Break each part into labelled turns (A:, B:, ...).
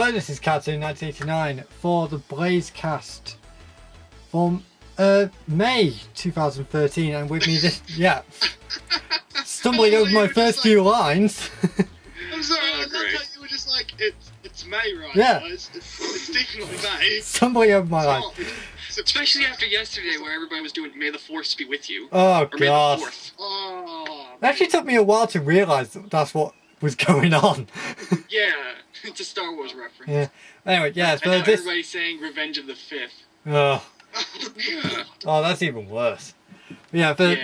A: Hello, this is Karto 1989 for the BlazeCast from May 2013, and with me this stumbling over my first few lines.
B: I'm sorry, I love how you were just like, it's May, right?
A: Yeah.
B: Guys? It's definitely May.
A: Stumbling over my line.
C: Especially after yesterday where everybody was doing May the 4th be with you.
A: Oh,
C: or
A: God.
C: May the 4th.
B: Oh,
A: It actually took me a while to realise that that's what was going on.
C: Yeah, it's a Star Wars reference.
A: Yeah. Anyway, yeah,
C: And
A: so
C: now
A: this...
C: everybody's saying Revenge of the 5th.
A: Oh, that's even worse. Yeah, for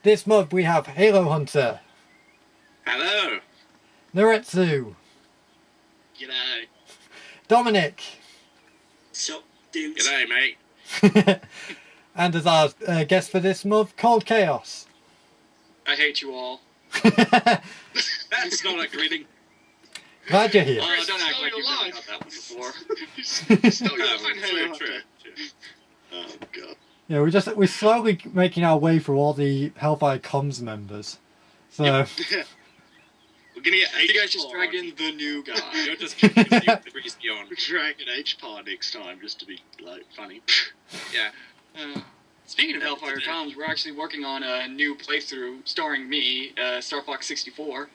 A: this month we have Halo Hunter,
D: Hello.
A: Nretsew,
B: G'day.
A: Dominic,
D: Sup, dudes? G'day, mate.
A: and as our guest for this month, ColdChaos.
C: I hate you all.
D: That's not a greeting.
A: Glad you're here.
C: Oh, don't act
B: Stole
C: like
B: your
C: you've never
B: line.
C: got that one before.
B: You stole your line,
D: True,
B: Halo
D: true,
B: Hunter.
D: true.
B: Oh, God.
A: Yeah, we're slowly making our way through all the Hellfire Comms members. So
B: We're gonna get
C: You guys
B: H
C: just
B: pod.
C: drag in the new guy.
D: You're just keeping the breeze on.
B: We're dragging H-Pod next time just to be, like, funny.
D: Yeah.
C: Speaking of Hellfire Comms, we're actually working on a new playthrough starring me, Star Fox 64.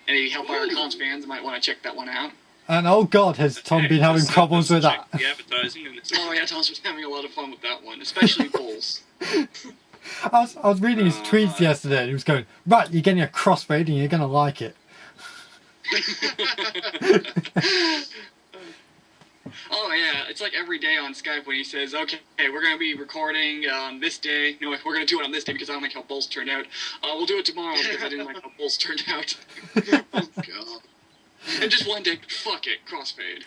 C: Any Hellfire Comms fans might want to check that one out.
A: and oh God, has Tom been having problems with that?
D: The advertising and it's
C: Oh yeah, Tom's been having a lot of fun with that one, especially Bulls.
A: I was reading his tweets yesterday, and he was going, right, you're getting a crossfade and you're gonna like it.
C: Oh yeah, it's like every day on Skype when he says, okay, we're going to be recording on this day. No, we're going to do it on this day because I don't like how Bulls turned out. We'll do it tomorrow because I didn't like how Bulls turned out.
B: Oh, God.
C: And just one day, fuck it, crossfade.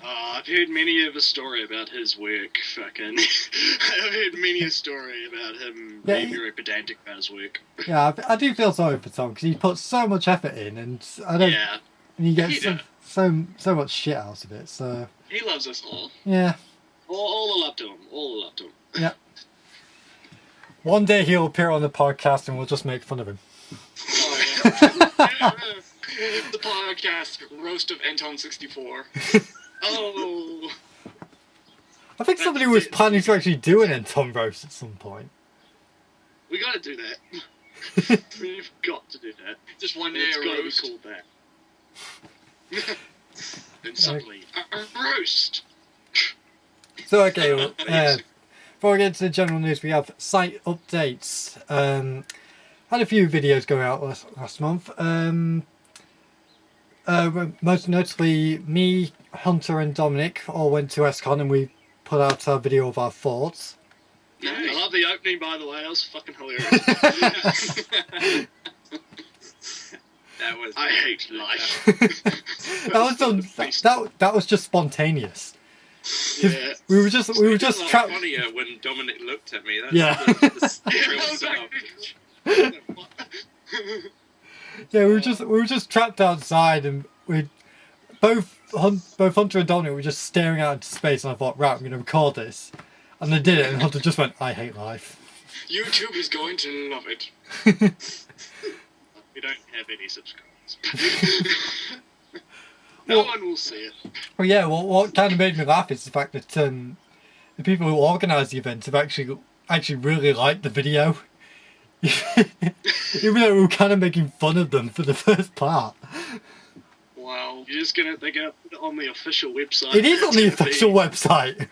B: I've heard many of a story about his work, fucking. I've heard many a story about him being very pedantic about his work.
A: Yeah, I do feel sorry for Tom because he puts so much effort in, and I don't,
B: Yeah.
A: and he gets
C: He does.
A: so much shit out of it. So
C: He loves us all.
A: yeah.
B: All the love to him. All the love to him.
A: Yeah. One day he'll appear on the podcast and we'll just make fun of him.
C: Oh yeah. The podcast, Roast of Anton 64.
B: Oh.
A: I think somebody was planning to actually do an Tom roast at some point.
B: We gotta do that. We've got to do that.
C: Just one day
B: It's
C: a
B: gotta
C: roast.
B: be called that. And suddenly, a roast!
A: So okay, well, before we get into the general news, we have site updates. Had a few videos going out last month. Most notably, me, Hunter, and Dominic all went to SCON and we put out a video of our thoughts.
B: I love the opening, by the way. That was fucking hilarious.
D: that was.
B: I hate life.
A: that was just spontaneous.
B: Yeah.
A: We were just
D: It's a lot
A: trapped.
D: funnier when Dominic looked at me. That's
A: Yeah.
D: the real setup.
A: Yeah, we were just trapped outside, and we both Hunter and Dominic were just staring out into space. And I thought, right, I'm going to record this, and they did it. And Hunter just went, "I hate life."
C: YouTube is going to love it.
B: We don't have any subscribers. No one will see it.
A: Well, yeah. Well, what kind of made me laugh is the fact that the people who organised the event have actually really liked the video, even though we were kind of making fun of them for the first part.
C: Wow.
B: They're gonna put it on the official website.
A: It is on the
B: It's gonna
A: official
B: be-
A: website.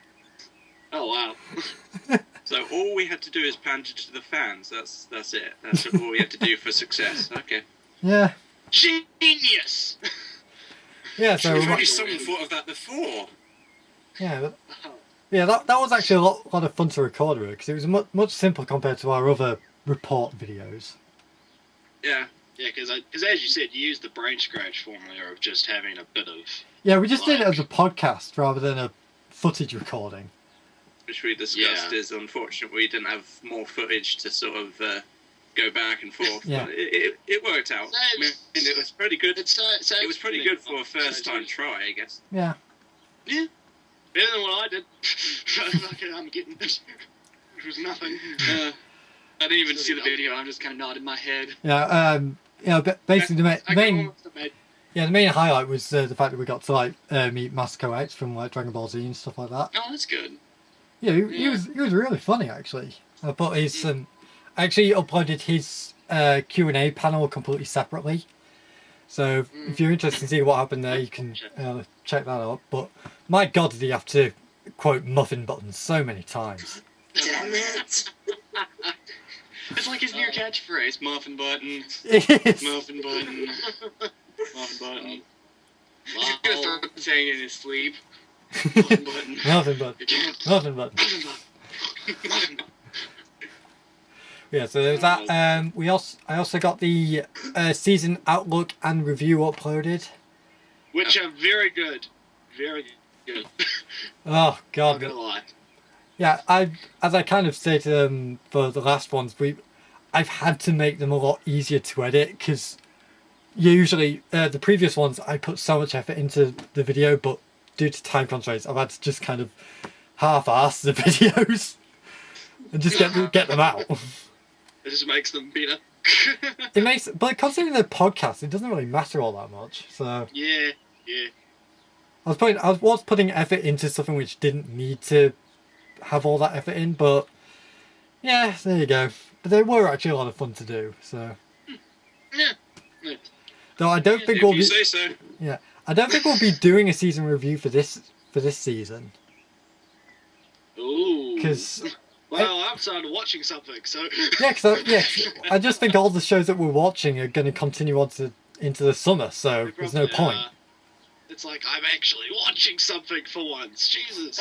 B: Oh, wow.
D: So all we had to do is pander to the fans. That's it. That's all we had to do for success. Okay.
A: Yeah.
B: Genius!
A: Yeah. So
D: There's already someone thought of that before.
A: yeah. That was actually a lot of fun to record with because it was much simpler compared to our other report videos.
D: Yeah.
B: Yeah, because as you said, you used the brain scratch formula of just having a bit of...
A: Yeah, we just did it as a podcast rather than a footage recording.
D: Which we discussed
B: Yeah.
D: is unfortunate we didn't have more footage to sort of go back and forth.
A: Yeah.
D: But it worked out. I mean, it was pretty good. It was pretty good for a first time try, I guess.
A: Yeah.
B: Yeah. Better than what I did. Okay, I'm getting it. It was nothing.
C: I didn't even see the video. I'm just kind of nodding my head.
A: Yeah. Basically the
B: I can
A: main
B: almost imagine
A: Yeah, the main highlight was the fact that we got to like meet Masako X from like Dragon Ball Z and stuff like that.
C: Oh, that's good.
A: Yeah, he was really funny actually. I put his actually uploaded his Q&A panel completely separately. So if you're interested in seeing what happened there, you can check that out. But my God, did he have to quote muffin buttons so many times?
C: Damn it! It's like his new catchphrase: muffin button,
A: It is.
C: muffin button, muffin button. He's gonna start saying it in his sleep. Muffin button.
A: Muffin button. Muffin button.
C: Muffin button.
A: Yeah, so there's that. I also got the season outlook and review uploaded.
B: Which are very good. Very good.
A: Oh God.
B: Not gonna lie.
A: Yeah, as I kind of stated for the last ones, I've had to make them a lot easier to edit because usually the previous ones I put so much effort into the video, but due to time constraints, I've had to just kind of half-ass the videos and just get them out.
B: It just makes them better.
A: But considering they're podcasts, it doesn't really matter all that much. So
B: yeah.
A: I was putting effort into something which didn't need to have all that effort in, but yeah, there you go. But they were actually a lot of fun to do. So
B: Yeah.
A: though I don't think
D: If
A: we'll
D: you
A: be.
D: say so.
A: Yeah, I don't think we'll be doing a season review for this season.
B: Ooh.
A: Because
B: Well, I'm started watching something, so.
A: I just think all the shows that we're watching are going to continue on into the summer, so there's no point.
B: It's like I'm actually watching something for once. Jesus.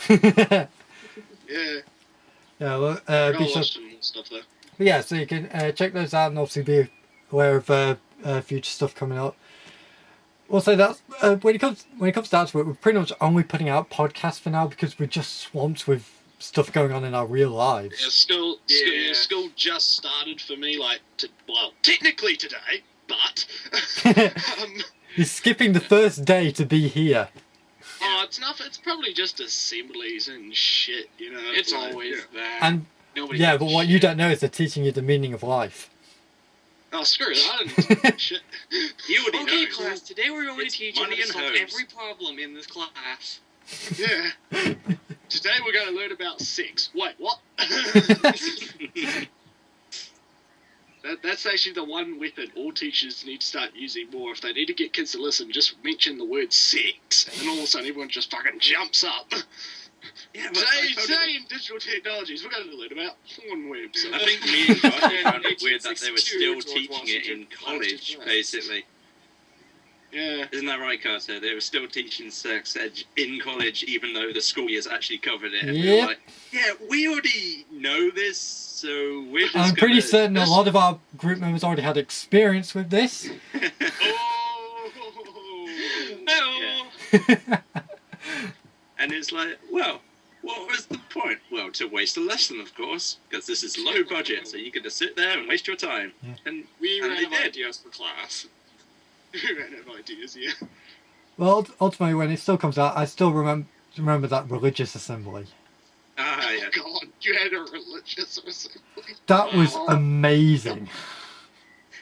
A: Yeah.
B: Yeah.
A: Yeah, well,
B: I'll
A: be sure.
B: watch some more stuff though.
A: But yeah, so you can check those out and obviously be aware of future stuff coming up. Also, that's when it comes down to it, we're pretty much only putting out podcasts for now because we're just swamped with stuff going on in our real lives.
B: Yeah, school just started for me. Technically today, but
A: You're skipping the first day to be here.
B: oh, it's nothing. It's probably just assemblies and shit. You know,
C: It's always that.
A: And
C: Nobody
A: yeah,
C: gives
A: but
C: a
A: what
C: shit.
A: you don't know is they're teaching you the meaning of life.
B: Oh, screw that! I didn't do shit.
D: You already
C: Okay,
D: know.
C: class. Today we're going to
D: It's
C: teach you how
D: money
C: to
D: and
C: solve
D: hoes.
C: every problem in this class.
B: Yeah. Today we're going to learn about sex. Wait, what? That's actually the one weapon all teachers need to start using more. If they need to get kids to listen, just mention the word sex, and then all of a sudden everyone just fucking jumps up.
D: Yeah, but I
B: Today in digital technologies, we're going to learn about porn webs.
D: think me and Karto found it weird that they were
C: 1862
D: still
C: George
D: teaching it in
C: Washington
D: college,
C: Press.
D: basically.
B: Yeah.
D: Isn't that right, Carter? They were still teaching sex ed in college, even though the school years actually covered it. And we were
A: Yep.
D: like, yeah, we already know this, so we're just
A: I'm pretty
D: gonna...
A: certain a lot of our group members already had experience with this.
B: Oh.
D: Yeah. And it's like, well, what was the point? Well, to waste a lesson, of course, because this is low budget, so you get to sit there and waste your time.
A: Yeah.
D: And
C: We
D: and
C: ran
D: they
C: out of
D: did.
C: ideas for class.
B: We ran out of ideas, yeah.
A: Well, ultimately, when it still comes out, I still remember that religious assembly.
D: Ah, yeah.
B: Oh, God, you had a religious assembly.
A: That was amazing.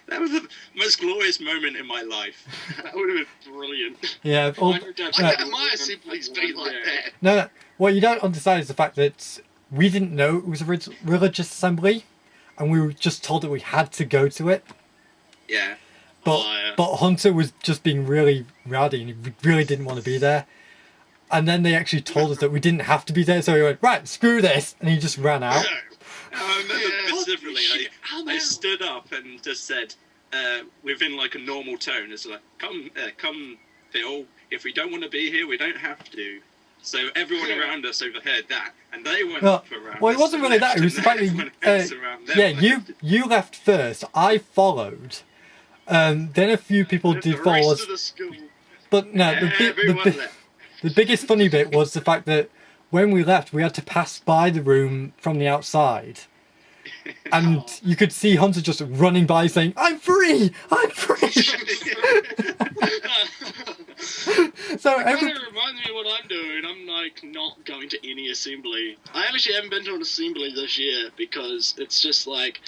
D: That was the most glorious moment in my life.
B: That would have been brilliant.
A: Yeah.
B: Why can't my assemblies be like that?
A: No, what you don't understand is the fact that we didn't know it was a religious assembly, and we were just told that we had to go to it.
D: Yeah.
A: But
B: Oh, yeah.
A: but Hunter was just being really rowdy, and he really didn't want to be there. And then they actually told us that we didn't have to be there, so he went, right, screw this, and he just ran out.
D: I remember
B: Yeah.
D: specifically,
C: I'm
D: I
C: out.
D: stood up and just said, within like a normal tone, it's like, come, Phil, if we don't want to be here, we don't have to. So everyone
B: Yeah.
D: around us overheard that, and they went
A: Well,
D: up around
A: well, it
D: us
A: wasn't
D: and
A: really that,
D: left,
A: it was
D: and
A: the fact that
D: everyone else around them
A: yeah,
D: left.
A: you left first, I followed, then a few people
B: The
A: did follow
B: rest
A: us,
B: of the school.
A: but no,
B: Everyone left.
A: the biggest funny bit was the fact that when we left, we had to pass by the room from the outside. And you could see Hunter just running by saying, I'm free! I'm free! So
B: It
A: every,
B: kind of reminds me of what I'm doing. I'm like not going to any assembly. I actually haven't been to an assembly this year because it's just like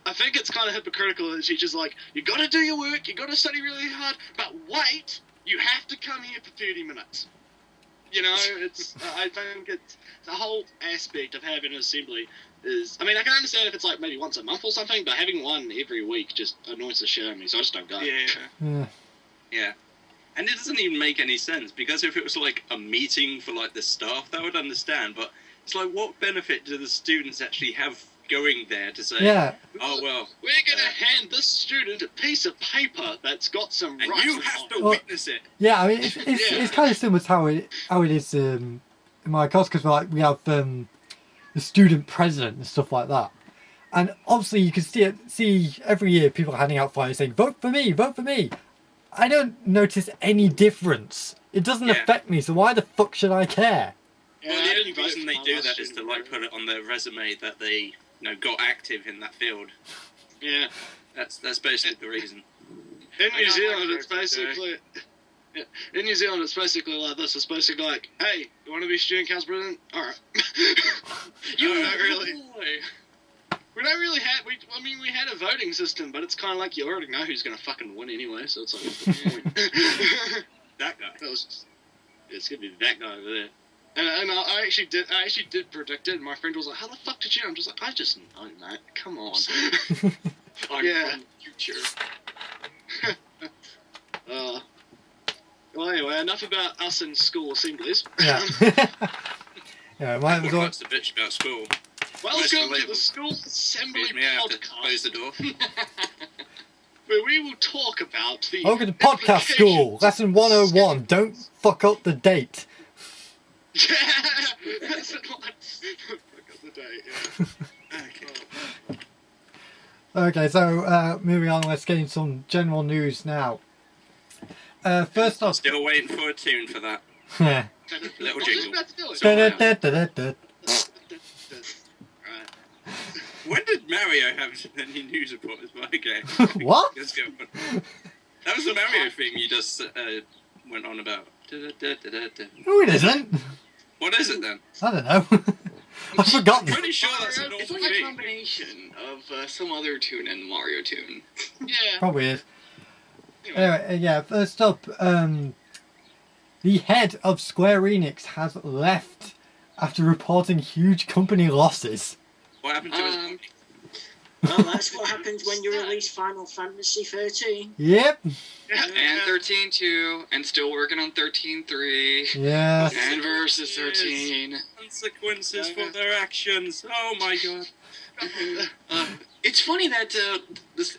B: I think it's kind of hypocritical that the teacher's like, you got to do your work, you got to study really hard, but wait, you have to come here for 30 minutes. You know, it's. I think it's the whole aspect of having an assembly is. I mean, I can understand if it's like maybe once a month or something, but having one every week just annoys the shit out of me, so I just don't go.
D: Yeah. And it doesn't even make any sense, because if it was like a meeting for like the staff, that would understand, but it's like, what benefit do the students actually have going there to say, oh, well,
B: we're going to hand this student a piece of paper that's got some
D: and
B: writing
D: you have to
B: on it.
D: witness it.
A: Yeah, I mean, it's kind of similar to how it is in my course, because we have the student president and stuff like that. And obviously you can see every year people handing out flyers saying, vote for me, vote for me. I don't notice any difference. It doesn't affect me, so why the fuck should I care?
B: Yeah,
D: Well, the
B: I
D: only
B: didn't vote
D: reason
B: for
D: they
B: my
D: do
B: last
D: that is to
B: student
D: like
B: vote.
D: put it on their resume that they got active in that field.
B: Yeah.
D: That's basically the reason.
B: In
C: I
B: New
C: got
B: Zealand,
C: my
B: it's
C: first day.
B: basically... Yeah. In New Zealand, it's basically like this. It's basically like, hey, you want to be student council president? All right.
C: You
B: don't really.
C: boy.
B: We don't really have. We had a voting system, but it's kind of like you already know who's gonna fucking win anyway. So it's like, what's the point?
D: That guy.
B: That was, it's gonna be that guy over there. And I actually did predict it. And my friend was like, "How the fuck did you?" I'm just like, "I just know, mate. Come on."
C: I'm
B: Yeah.
C: from the future.
B: Well, anyway, enough about us in school assemblies.
A: Yeah. Yeah, mine was all...
D: What's the bitch about school?
B: Welcome to the School Assembly
D: Excuse me, I have to close the
B: Podcast,
D: door.
B: where we will talk about the.
A: Welcome to Podcast School, Lesson 101. Don't fuck up the date.
B: That's not fuck up the day. Yeah.
D: Okay.
A: Okay, so moving on, let's get into some general news now. First off...
D: Still waiting for a tune for that.
A: Yeah.
D: Little
B: I was just
D: jingle.
B: about to do it.
D: So-
A: Da-da-da-da-da-da.
B: Right.
D: When did Mario have any news reports? But okay.
A: What?
D: Let's go. That was the Mario thing you just went on about. Da-da-da-da-da-da.
A: No, it isn't.
D: What is it then?
A: I don't know. I've forgotten.
D: I'm pretty sure that's an
C: It's
D: awful
C: like a
D: thing.
C: combination of some other tune and Mario tune.
B: Yeah.
A: Probably is.
B: Anyway.
A: Anyway, yeah, first up, the head of Square Enix has left after reporting huge company losses.
D: What happened to his
C: Um,
E: Well, that's what happens when you release Final Fantasy 13.
A: Yep.
C: and 13.2, and still working on 13.3,
A: Yeah.
C: and Versus 13.
D: consequences for their actions? Oh my god.
C: It's funny that the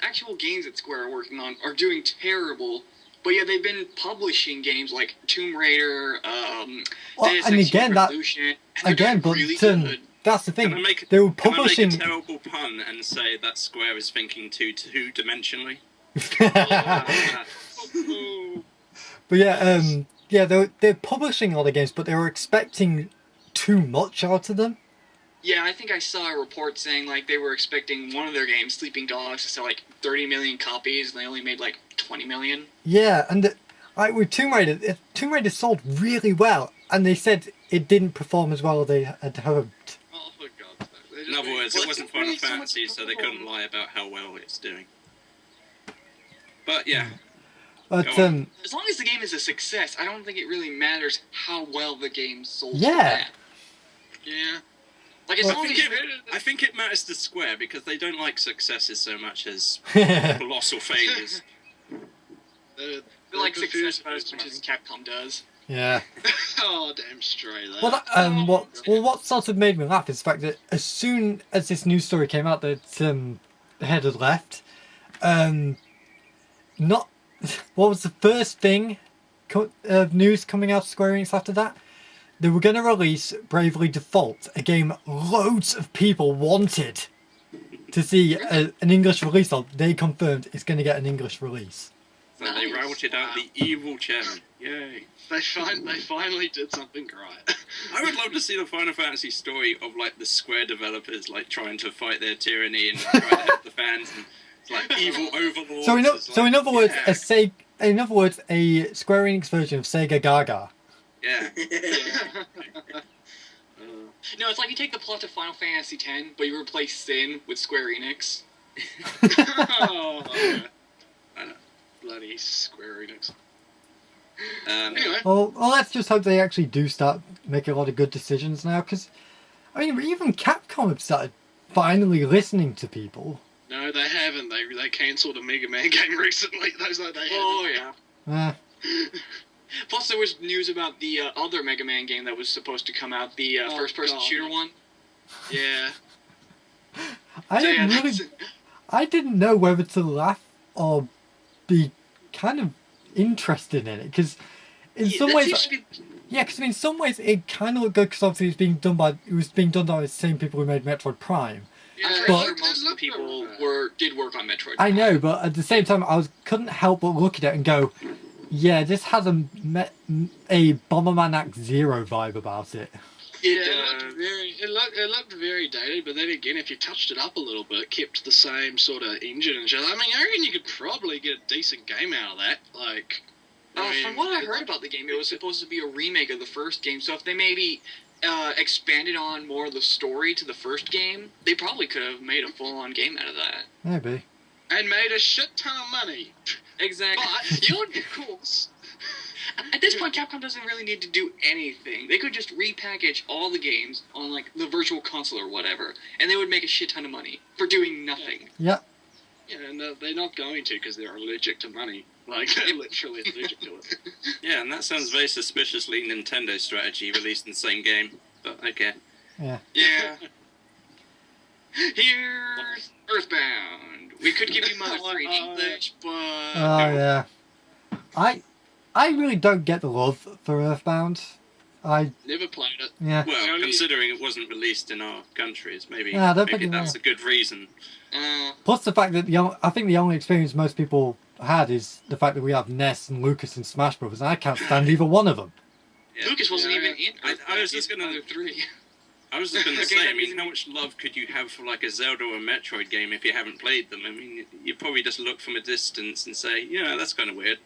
C: actual games that Square are working on are doing terrible, but yeah, they've been publishing games like Tomb Raider,
A: Well,
C: Deus
A: and
C: Ex
A: again,
C: Human
A: that
C: Revolution, and they're
A: again,
C: doing
A: but
C: really good.
A: that's the
D: Can I
A: thing.
D: make,
A: They were
D: can I
A: publishing.
D: make a terrible pun and say that Square is thinking two-dimensionally?
A: But yeah, they're publishing all the games, but they were expecting too much out of them.
C: Yeah, I think I saw a report saying like they were expecting one of their games, Sleeping Dogs, to sell like 30 million copies, and they only made like 20 million.
A: Yeah, and like with Tomb Raider sold really well, and they said it didn't perform as well as they had hoped.
B: Oh, for God's sake. They
D: In
B: just
D: other
B: made-
D: words,
C: Well,
D: it wasn't
C: it
D: Final
C: made so much
D: Fantasy, so they couldn't
C: more.
D: lie about how well it's doing. But yeah,
A: But
D: Go on.
C: As long as the game is a success, I don't think it really matters how well the game sold.
A: Yeah.
C: for that.
B: Yeah.
C: Like as
A: Well,
C: long as
D: I think it matters to Square because they don't like successes so much as colossal failures.
B: They're
C: like
B: confused
C: success about as much as Capcom does.
A: yeah.
B: Oh, damn straight.
A: What sort of made me laugh is the fact that as soon as this news story came out that the head had left, not what was the first thing news coming out of Square Enix after that? They were going to release Bravely Default, a game loads of people wanted to see an English release of. They confirmed it's going to get an English release.
D: So they
C: Nice.
D: routed out the evil chairman. Yay.
B: They finally did something right.
D: I would love to see the Final Fantasy story of like the Square developers like trying to fight their tyranny and trying to help the fans and it's like evil overlords.
A: In other words,
D: yeah.
A: a Square Enix version of Sega Gaga.
D: Yeah.
C: No, it's like you take the plot of Final Fantasy X, but you replace Sin with Square Enix.
B: Oh, yeah.
D: I know.
B: Bloody Square Enix.
D: Anyway.
A: Well, let's just hope they actually do start making a lot of good decisions now, because, I mean, even Capcom have started finally listening to people.
B: No, they haven't. They cancelled a Mega Man game recently. Those like they
C: Oh yeah.
A: Eh,
C: Plus, there was news about the other Mega Man game that was supposed to come out, the
B: Oh,
C: first-person
B: God.
C: shooter one.
B: Yeah.
A: I didn't know whether to laugh or be kind of interested in it, because in some
C: that
A: ways,
C: seems to be-
A: yeah, because in some ways it kind of looked good, because obviously it was being done by the same people who made Metroid Prime.
C: I'm
B: Yeah,
C: pretty
A: But-
C: sure most of the people did work on Metroid.
A: I know, but at the same time, couldn't help but look at it and go, yeah, this has a Bomberman Act Zero vibe about it.
B: It looked very dated, but then again, if you touched it up a little bit, kept the same sort of engine and shit, I mean, I reckon you could probably get a decent game out of that. Like,
C: From what I heard about the game, it was supposed to be a remake of the first game, so if they maybe expanded on more of the story to the first game, they probably could have made a full-on game out of that.
A: Maybe.
B: and made a shit ton of money.
C: Exactly.
B: But, of course,
C: At this point, Capcom doesn't really need to do anything. They could just repackage all the games on, like, the virtual console or whatever, and they would make a shit ton of money for doing nothing.
A: Yep.
B: yeah, and they're not going to because they're allergic to money. Like, they're literally allergic to it.
D: Yeah, and that sounds very suspiciously Nintendo strategy, released in the same game. But okay.
A: Yeah.
C: Yeah. Here's Earthbound. We could give you Mother 3 in English, but...
A: Oh yeah. I really don't get the love for Earthbound.
B: Never played it.
A: Yeah.
D: Well,
B: Only-
D: considering it wasn't released in our countries, maybe,
A: Yeah, I don't
D: maybe
A: think it
D: that's a good reason.
A: Plus the fact that I think the only experience most people had is the fact that we have Ness and Lucas in Smash Brothers, and I can't stand either one of them.
D: Yeah.
C: Lucas wasn't
B: Yeah,
C: even in
D: I
C: Earthbound.
D: was just
C: He's
D: gonna-
C: Mother 3.
D: I was just going to
C: Okay,
D: say,
C: that
D: I mean,
C: isn't-
D: how much love could you have for like a Zelda or a Metroid game if you haven't played them? I mean, you probably just look from a distance and say, yeah, that's kind of weird.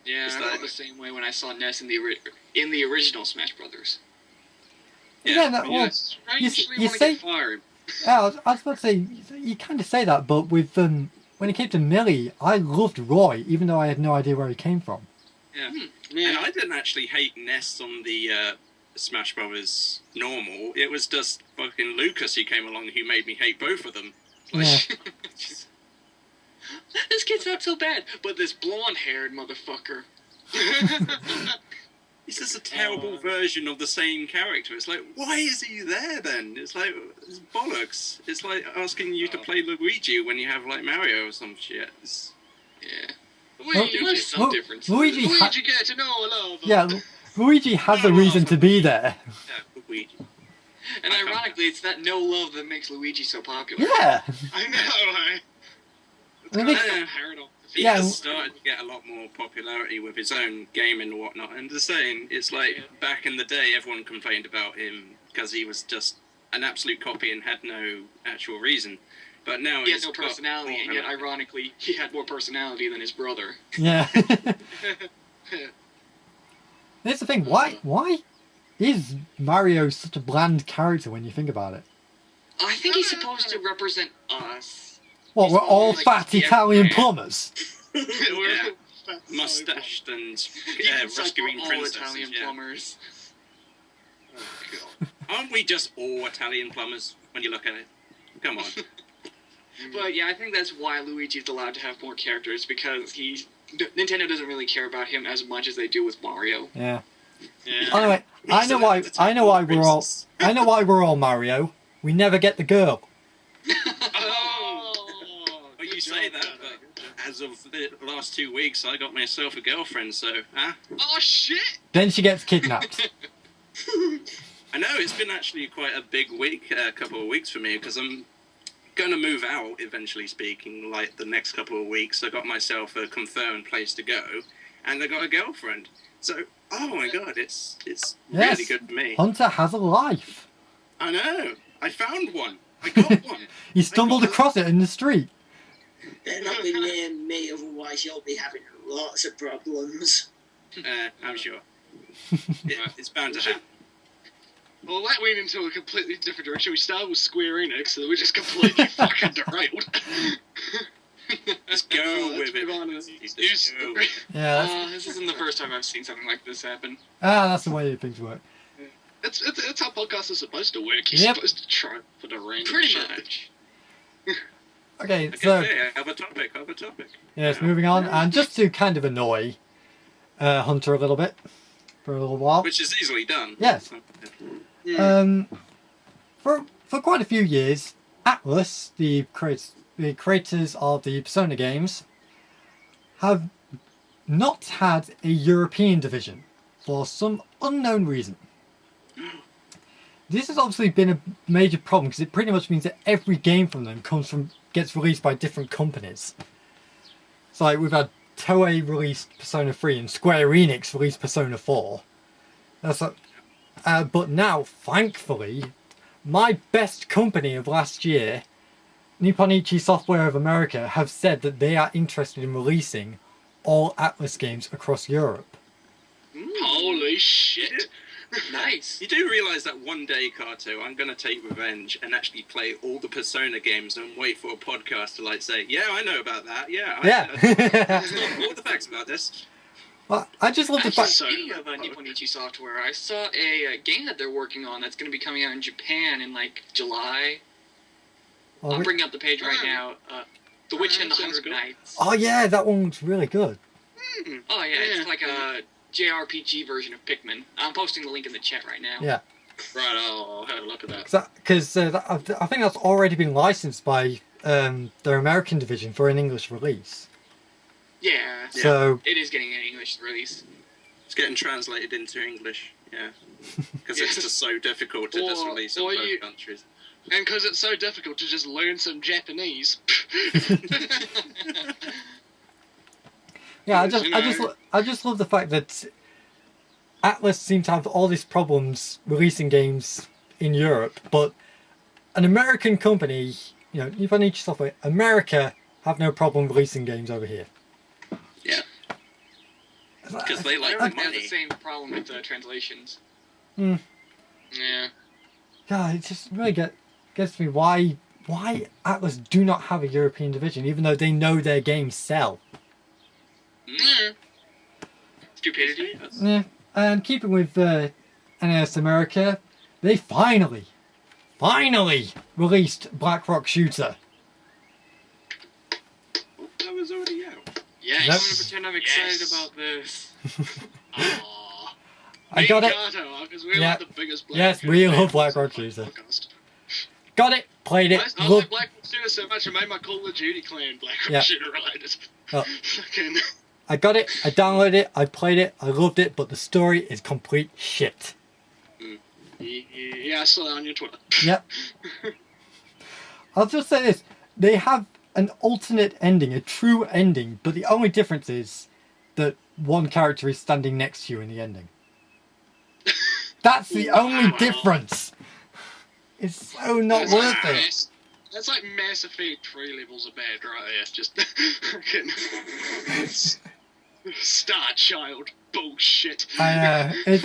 C: Yeah,
D: It's
C: I
D: like-
C: felt the same way when I saw Ness in the original Smash Brothers.
A: Yeah, that, well,
B: Strangely
A: you
B: want to
A: say-
B: get fire him.
A: yeah, I was about to say, you kind of say that, but with when it came to Millie, I loved Roy, even though I had no idea where he came from.
D: Yeah. And
B: Yeah,
D: I didn't actually hate Ness on the Smash Brothers normal. It was just fucking Lucas who came along who made me hate both of them. Like,
C: This kid's not so bad, but this blonde-haired motherfucker.
D: It's just a terrible version of the same character. It's like, why is he there then? It's like, it's bollocks. It's like asking you to play Luigi when you have like Mario or some shit.
C: Yeah.
B: Luigi,
C: There's some difference.
A: Luigi,
B: Luigi get to know love.
A: yeah, Luigi has a reason to be there.
D: Yeah, Luigi.
C: And ironically, it's that no love that makes Luigi so popular.
A: Yeah.
B: I know. It's
A: I
B: kind
A: think-
B: of like a paradox.
D: He
A: Yeah,
D: has started to get a lot more popularity with his own gaming and whatnot. And the saying, it's like back in the day, everyone complained about him because he was just an absolute copy and had no actual reason. But now
C: He had
D: he's
C: no
D: got
C: personality, and
D: more-
C: yet, ironically, he had more personality than his brother.
A: Yeah. That's the thing. Why is Mario such a bland character when you think about it?
C: I think he's supposed to represent us.
A: What, we're all
C: like
A: fat
C: the
A: Italian
C: F-man.
A: plumbers?
D: Yeah.
B: That's so
D: mustached and
C: He can suck
D: rescuing
C: all
D: princesses.
C: Italian
D: Yeah.
C: plumbers.
B: funny. Oh, God.
D: Aren't we just all Italian plumbers when you look at it? Come on.
C: But yeah, I think that's why Luigi's allowed to have more characters, because Nintendo doesn't really care about him as much as they do with Mario.
A: Yeah.
B: Yeah.
A: Anyway, I know why
D: Princess.
A: I know why we're all Mario. We never get the girl.
B: Oh,
D: Well, you
B: good
D: say
B: job,
D: that,
B: Dad.
D: but as of the last 2 weeks, I got myself a girlfriend, so,
B: Oh shit!
A: Then she gets kidnapped.
D: I know, it's been actually quite a big week, couple of weeks for me, because I'm going to move out, eventually speaking, like the next couple of weeks. I got myself a confirmed place to go, and I got a girlfriend. So, oh my god, it's
A: Yes.
D: really good for me.
A: Hunter has a life.
D: I know, I found one. I got one.
A: He stumbled across it in the street.
E: Better not be near me, otherwise you'll be having lots of problems.
D: I'm sure. It's bound to happen.
B: Well, that went into a completely different direction. We started with Square Enix, and we just completely fucking derailed.
D: Just go
B: Let's
D: with it.
B: move on to
D: Just
B: news
D: go.
B: story.
A: Yeah, that's,
C: This isn't the first time I've seen something like this happen.
A: that's the way things work.
B: It's how podcasts are supposed to work. You're
A: Yep.
B: supposed to try for the random
C: Pretty
B: shit.
C: much.
A: Okay,
D: Okay,
A: so
D: I have a topic.
A: yes, moving on, and just to kind of annoy Hunter a little bit for a little while.
D: Which is easily done.
A: Yes.
B: Yeah.
A: For quite a few years, Atlas, the creators of the Persona games, have not had a European division for some unknown reason. This has obviously been a major problem because it pretty much means that every game from them gets released by different companies. So like we've had Toei released Persona 3 and Square Enix released Persona 4. That's like, but now, thankfully, my best company of last year, Nipponichi Software of America, have said that they are interested in releasing all Atlas games across Europe.
B: Holy shit.
C: Nice.
D: You do realise that one day, Karto, I'm going to take revenge and actually play all the Persona games and wait for a podcast to like say, yeah, I know about that. Yeah. All the facts about this.
A: Well, I just love the
C: Actually,
A: fact.
C: speaking of Nipponichi Software, I saw a game that they're working on that's going to be coming out in Japan in like July. I'm bringing up the page right now. The Witch and the
B: Sounds
C: Hundred
B: good.
C: Knights.
A: Oh yeah, that one looks really good.
C: Oh yeah, it's like a JRPG version of Pikmin. I'm posting the link in the chat right now.
A: Yeah,
B: Right, I'll have a look at that.
A: because I think that's already been licensed by their American division for an English release.
C: Yeah.
A: So
C: It is getting an English release.
D: It's getting translated into English, yeah. Because it's just so difficult to just release in
B: or
D: both
B: you-
D: countries.
B: And because it's so difficult to just learn some Japanese.
A: yeah, I just love the fact that Atlas seems to have all these problems releasing games in Europe, but an American company, Nipponichi Software, America have no problem releasing games over here.
D: Yeah. Because they
C: I
D: like
C: don't
D: the
C: think they have the
D: money.
C: same problem with translations.
B: Yeah.
A: God, it just really gets me why Atlas do not have a European division, even though they know their games sell.
C: Stupidity.
A: Yeah. And keeping with NAS America, they finally released Black Rock Shooter.
D: That was already out.
C: Yes. I'm
A: Nope.
C: gonna pretend I'm excited
B: Yes.
C: about this.
B: Aww.
A: I got it.
B: Because we're
A: Yeah.
B: like the biggest Black
A: Yes,
B: Shooter
A: we love
B: fans
A: Black
B: on
A: Rock
B: the
A: Shooter.
B: podcast.
A: Got it. Played it.
B: I
A: Loved.
B: like Black Rock Shooter so much, I made my Call of Duty clan Black Rock
A: Yeah.
B: Shooter related.
A: Oh.
B: Fucking.
A: I got it. I downloaded it. I played it. I loved it. But the story is complete shit.
B: Yeah, I saw that on your Twitter.
A: Yep. I'll just say this. They have an alternate ending, a true ending, but the only difference is that one character is standing next to you in the ending. That's the only difference. It's so not
B: That's
A: worth
B: like
A: it.
B: That's like Mass Effect 3 levels of bad right there. Just fucking Star Child bullshit.
A: I know.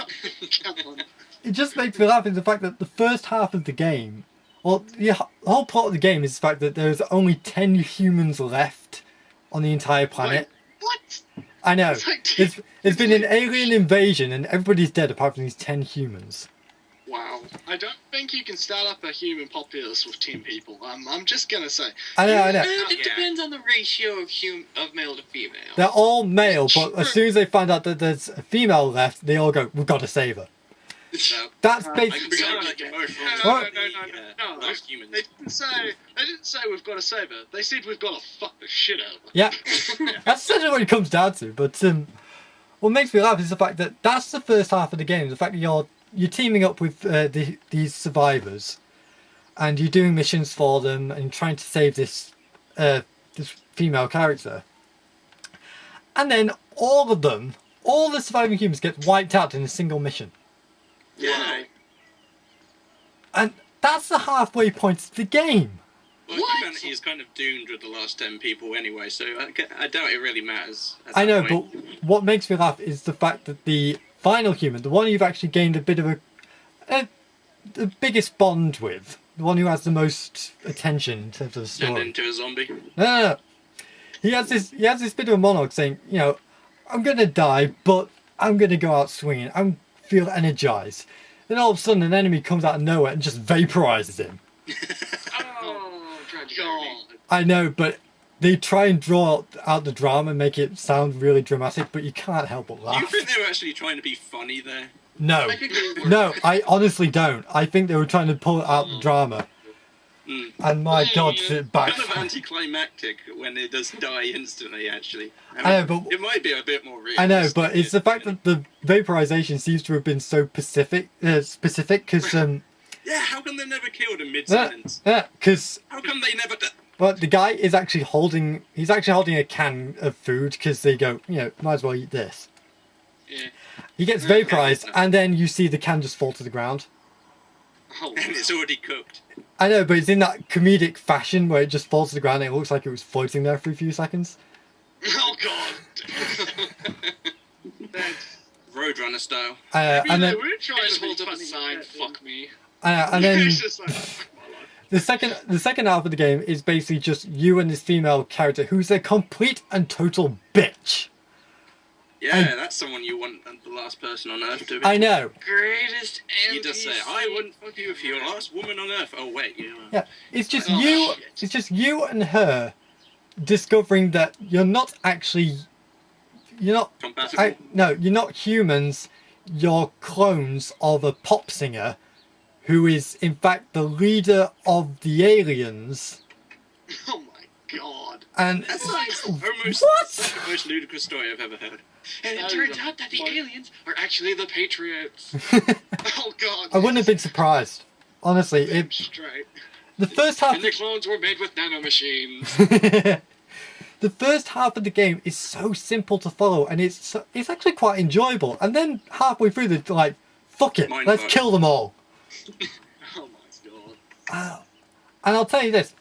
B: Come on.
A: It just makes me laugh is the fact that the first half of the game, well, the whole plot of the game is the fact that there's only 10 humans left on the entire planet.
B: What?
A: I know.
B: It's like
A: It's been an alien invasion and everybody's dead apart from these 10 humans.
C: Wow.
B: I don't think you can start up a human populace with 10 people. I'm just gonna say.
A: I know.
C: It
D: Yeah.
C: depends on the ratio of male to female.
A: They're all male, but as soon as they find out that there's a female left, they all go, we've got to save her.
D: So,
A: That's
D: I
A: basically...
D: can go like emotional.
A: What?
B: No.
D: Last humans.
B: They didn't say we've got to save her. They said we've got to fuck the shit out of her.
A: Yeah, that's essentially what it comes down to. But what makes me laugh is the fact that that's the first half of the game. The fact that you're teaming up with these survivors, and you're doing missions for them and trying to save this female character. And then all the surviving humans get wiped out in a single mission.
C: Wow.
A: And that's the halfway point of the game.
D: Well,
C: What?
D: humanity is kind of doomed with the last 10 people anyway, so I doubt it really matters. at
A: I know,
D: that point.
A: but what makes me laugh is the fact that the final human, the one you've actually gained a bit of the biggest bond with, the one who has the most attention in terms of the
D: Turned
A: story.
D: into a zombie.
A: No. He has this bit of a monologue saying, I'm gonna die, but I'm gonna go out swinging. I feel energized. Then all of a sudden, an enemy comes out of nowhere and just vaporizes him.
C: Oh, tragic
B: God.
C: irony.
A: I know, but they try and draw out the drama and make it sound really dramatic, but you can't help but
D: Do you
A: laugh.
D: think they were actually trying to be funny there?
A: No,
B: I think they were.
A: no, I honestly don't. I think they were trying to pull out the drama,
D: Mm.
A: and my God, did it
D: Kind of
A: backfire.
D: anticlimactic when it does die instantly, actually.
A: I know, but
D: it might be a bit more realistic.
A: I know, but it's the fact that the vaporization seems to have been so specific, because
D: Yeah, how come they're never killed in mid-sentence?
A: because
D: How come they never...
A: well, the guy is actually holding a can of food because they go, might as well eat this.
B: Yeah.
A: He gets vaporized, and then you see the can just fall to the ground.
B: Oh,
D: And it's already cooked.
A: I know, but it's in that comedic fashion where it just falls to the ground and it looks like it was floating there for a few seconds.
B: oh God. That's.
D: Roadrunner style.
A: And then,
B: we're trying
C: Just
B: to be
C: hold up a
B: funny,
C: sign,
B: but-
C: fuck me.
A: and then
B: It's just like, fuck my life.
A: the second half of the game is basically just you and this female character who's a complete and total bitch.
D: Yeah, that's someone you want the last person on Earth to be.
A: I know.
C: Greatest NPC.
D: You just say, I wouldn't fuck you if you're the last woman on Earth. Oh, wait, you know.
A: Yeah, it's just
B: Oh,
A: you.
B: shit.
A: It's just you and her discovering that you're not actually. You're not.
D: Compatible.
A: No, you're not humans. You're clones of a pop singer, who is in fact the leader of the aliens.
B: Oh my God.
A: And
D: That's like almost
A: What?
D: like the most ludicrous story I've ever heard.
C: And it
B: That
C: turns
B: is a
C: out that the
B: fun-
C: aliens are actually the Patriots.
B: Oh God.
A: I wouldn't have been surprised. Honestly,
B: Damn straight.
A: the first half.
C: And the clones were made with nanomachines.
A: The first half of the game is so simple to follow, and it's actually quite enjoyable. And then halfway through, they're like, "Fuck it,
D: Mind
A: let's
D: blowing.
A: kill them all."
B: Oh my God.
A: And I'll tell you this: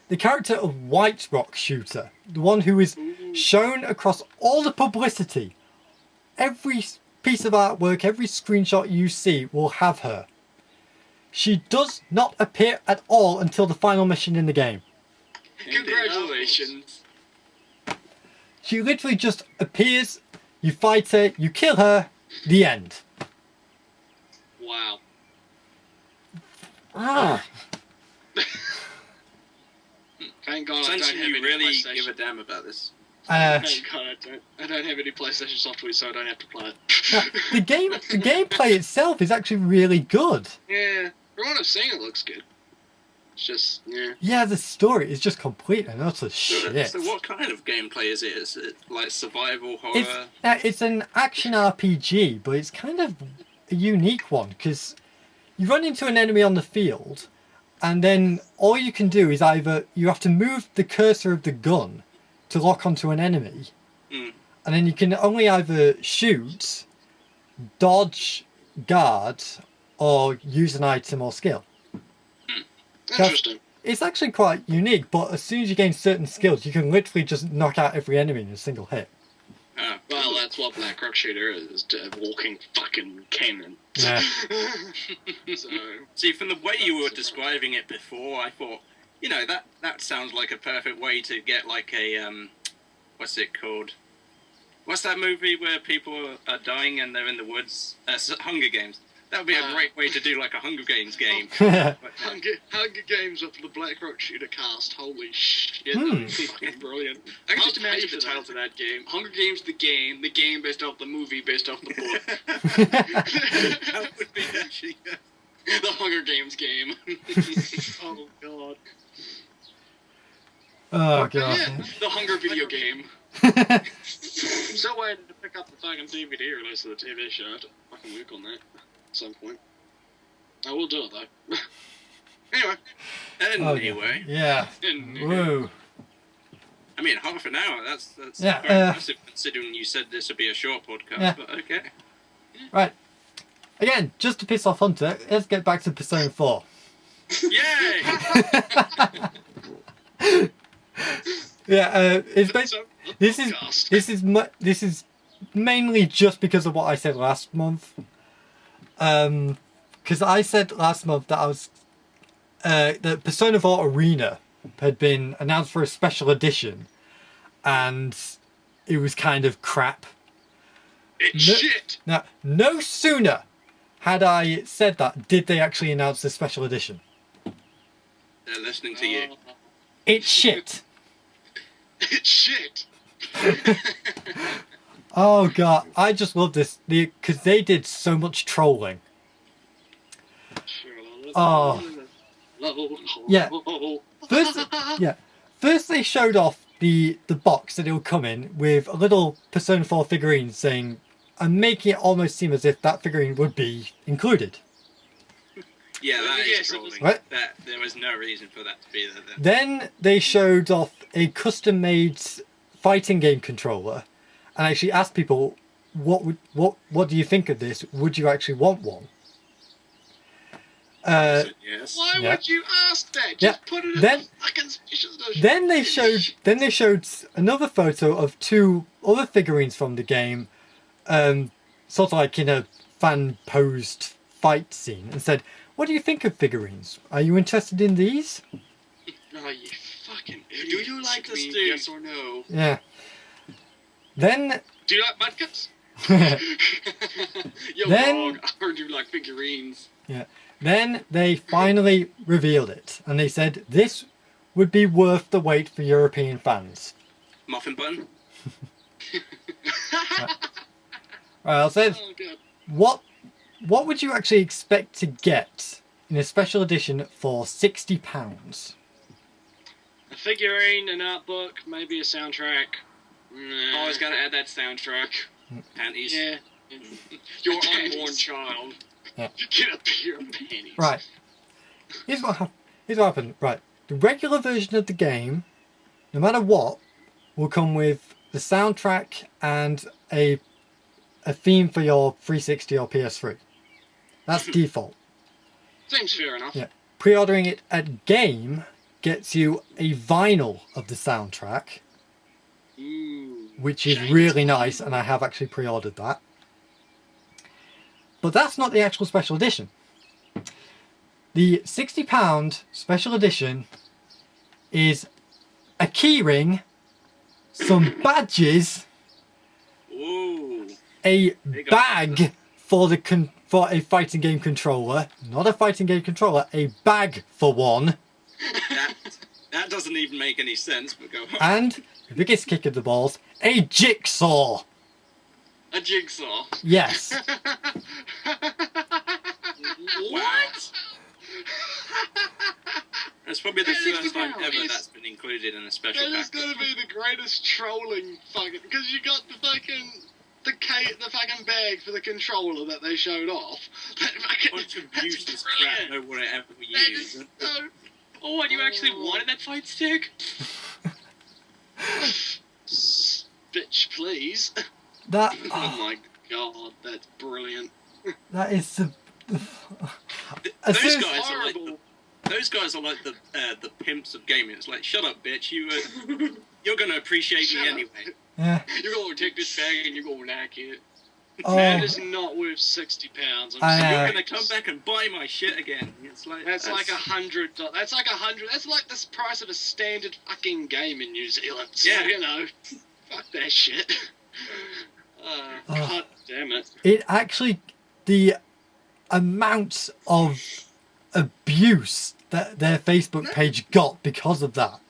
A: the character of White Rock Shooter, the one who is shown across all the publicity, every piece of artwork, every screenshot you see will have her. She does not appear at all until the final mission in the game.
C: Congratulations.
A: She literally just appears, you fight her, you kill her, the end.
B: Wow.
A: Ah.
B: Thank God I don't
D: Essentially,
B: have
D: you
B: any
D: really
B: PlayStation.
D: give a damn about this.
B: Thank God I don't have any PlayStation software, so I don't have to play it.
A: The gameplay itself is actually really good.
B: Yeah. From what I've seen, it looks good. It's just, yeah.
A: Yeah, the story is just complete and utter
D: So,
A: shit.
D: so what kind of gameplay is it? Is it like survival, horror?
A: It's an action RPG, but it's kind of a unique one because you run into an enemy on the field, and then all you can do is either you have to move the cursor of the gun to lock onto an enemy,
D: Mm.
A: and then you can only either shoot, dodge, guard, or use an item or skill.
B: Interesting.
A: It's actually quite unique, but as soon as you gain certain skills, you can literally just knock out every enemy in a single hit.
D: Ah,
B: Well, that's what Black Rock Shooter is, a walking fucking cannon.
A: Yeah.
B: So,
D: see, from the way you were describing it before, I thought, that sounds like a perfect way to get like a what's it called? What's that movie where people are dying and they're in the woods? Hunger Games. That would be a great way to do like a Hunger Games game. But,
B: Hunger Games of the Black Rock Shooter cast. Holy shit,
A: Hmm.
B: that'd be fucking brilliant.
C: I can just
B: I'll pay
C: imagine
B: for
C: the
B: that.
C: title to that game. Hunger Games the game based off the movie, based off the book.
D: that would be actually.
C: The Hunger Games game.
B: Oh God.
A: Oh god.
B: Yeah.
C: The Hunger video game.
B: I'm still waiting to pick up the fucking DVD release of the TV show. I have to fucking work on that at some point. I will do it though. Anyway.
A: Oh,
D: Anyway,
A: yeah. Woo.
D: I mean, half an hour. That's
A: Yeah,
D: very impressive considering you said this would be a short podcast.
A: Yeah.
D: But okay.
A: Right. Again, just to piss off Hunter, let's get back to Persona 4.
D: Yay!
A: Yeah, it's
B: So,
A: this is
B: podcast.
A: this is mainly just because of what I said last month. because I said last month that I was the Persona 4 Arena had been announced for a special edition, and it was kind of crap.
B: It's
A: No-
B: shit.
A: Now, no sooner had I said that did they actually announce the special edition.
D: They're listening to you.
A: It's shit.
B: It's shit.
A: Oh god, I just love this because they did so much trolling. Oh. Yeah. First they showed off the box that it will come in with a little Persona 4 figurine saying, and making it almost seem as if that figurine would be included.
D: Yeah, that is
B: Yes,
D: trolling.
A: Right.
D: That there was no reason for that to be there.
A: Then they showed off a custom-made fighting game controller, and actually asked people, what do you think of this? Would you actually want one?
D: Yes.
B: Why
A: Yeah.
B: would you ask that?
A: Yeah.
B: Just put it in
A: Then-
B: the fucking special edition.
A: Then they showed another photo of two other figurines from the game, sort of like in a fan posed fight scene, and said, "What do you think of figurines? Are you interested in these?"
B: No, you fucking
C: Do
B: idiot.
C: you like
D: this
C: me?
D: dude?
C: Yes or no?
A: Yeah. Then
B: Do you like mudkips?
C: Yo,
A: Then-
C: dog, I heard you like figurines.
A: Then they finally revealed it, and they said this would be worth the wait for European fans.
D: Muffin bun.
A: Right, I said,
B: Oh, God.
A: what would you actually expect to get in a special edition for £60?
B: A figurine, an art book, maybe a soundtrack. Nah.
C: Always gotta add that soundtrack.
D: Panties.
B: Yeah.
C: Your
B: Panties.
C: unborn child.
B: Get a pair of panties.
A: Right. Here's what happened. Right. The regular version of the game, no matter what, will come with the soundtrack and a theme for your 360 or PS3. That's default.
B: Seems fair enough.
A: Yeah. Pre-ordering it at game gets you a vinyl of the soundtrack,
B: Ooh.
A: which is really nice, and I have actually pre-ordered that. But that's not the actual special edition. The £60 special edition is a keyring, some badges,
D: Ooh.
A: a
D: Big
A: bag for for a fighting game controller, not a fighting game controller, a bag for one,
D: That doesn't even make any sense. But go.
A: and the biggest kick of the balls, a jigsaw.
C: A jigsaw.
A: Yes.
C: What?
D: That's probably the
C: £60.
D: first time ever
B: Yes.
D: that's been included in a special
B: That is
D: pack.
B: gonna be the greatest trolling fucking, because you got the fucking the fucking bag for the controller that they showed off. That fucking,
D: Bunch of
B: that's
D: useless
B: brilliant.
D: crap no one ever
B: That
D: used.
B: is so.
C: Oh, what, you actually wanted that fight stick?
B: Bitch, please.
A: That
B: Oh my god, that's brilliant.
A: that is the.
D: Those
A: soon as-
D: guys are like
B: Horrible.
D: those guys are like the pimps of gaming. It's like, shut up, bitch. You're gonna appreciate
B: Shut
D: me
B: up.
D: anyway.
A: Yeah.
C: You're gonna take this bag and you're gonna knack it.
B: That
A: Oh,
B: is not worth £60.
A: I,
B: sorry.
D: You're gonna come back and buy my shit again. It's like
B: That's like $100. That's like $100. That's like the price of a standard fucking game in New Zealand. So,
D: Yeah.
B: you know, fuck that shit.
A: Oh.
B: God damn it.
A: it actually, the amount of abuse that their Facebook page got because of that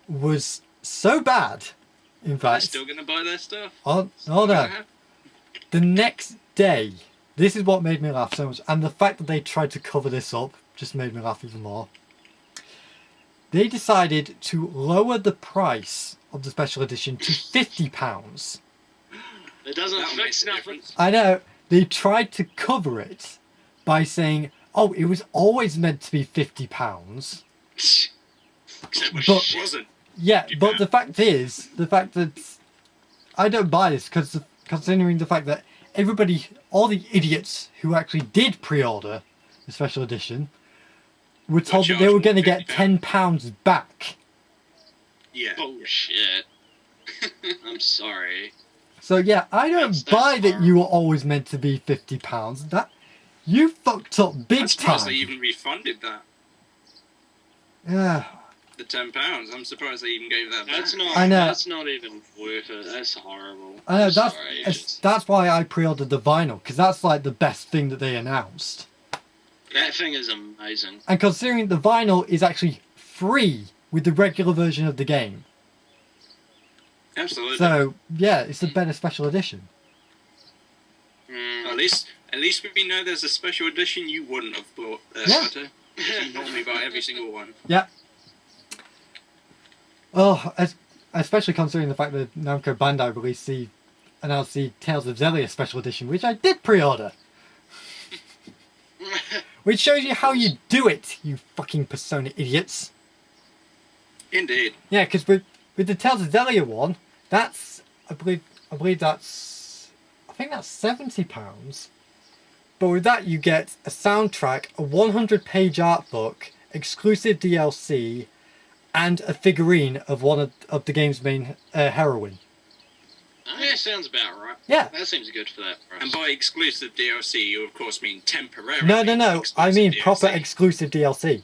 A: was so bad. In
D: They're
A: fact,
D: still gonna buy their stuff.
A: oh no, the next day, this is what made me laugh so much, and the fact that they tried to cover this up just made me laugh even more. They decided to lower the price of the special edition to £50.
B: It doesn't
D: That'll make
B: fix
D: a
B: nothing.
D: difference.
A: I know, they tried to cover it by saying, oh, it was always meant to be £50.
D: Except when
A: But-
D: it wasn't.
A: Yeah, but the fact that I don't buy this because considering the fact that everybody, all the idiots who actually did pre-order the special edition, were told that they were going to get £10 back.
D: Yeah.
B: Bullshit. I'm sorry.
A: So yeah, I don't
B: That's
A: buy that you were
B: horrible.
A: always meant to be £50. That You fucked up big
D: I'm surprised
A: time.
D: they even refunded that.
A: Yeah.
D: The £10. I'm surprised they even gave that back.
B: That's not.
A: I know.
B: That's not even worth it. That's horrible.
A: I know,
B: I'm sorry,
A: that's why I pre-ordered the vinyl, because that's like the best thing that they announced.
B: that thing is amazing.
A: And considering the vinyl is actually free with the regular version of the game.
D: Absolutely.
A: So, yeah, it's a better special edition.
B: Mm.
D: At least we know there's a special edition you wouldn't have bought,
A: Yeah.
D: Karto. You normally buy every single one.
A: Yeah. Oh, especially considering the fact that Namco Bandai announced the Tales of Xillia special edition, which I did pre-order. Which shows you how you do it, you fucking Persona idiots.
D: Indeed.
A: Yeah, because with the Tales of Xillia one, that's I believe that's £70. But with that you get a soundtrack, a 100-page art book, exclusive DLC, and a figurine of one of the game's main heroine.
B: Yeah, sounds about right.
A: Yeah.
B: That seems good for that price.
D: And by exclusive DLC, you of course mean temporarily.
A: No. I
D: exclusive
A: mean
D: DLC.
A: proper exclusive DLC.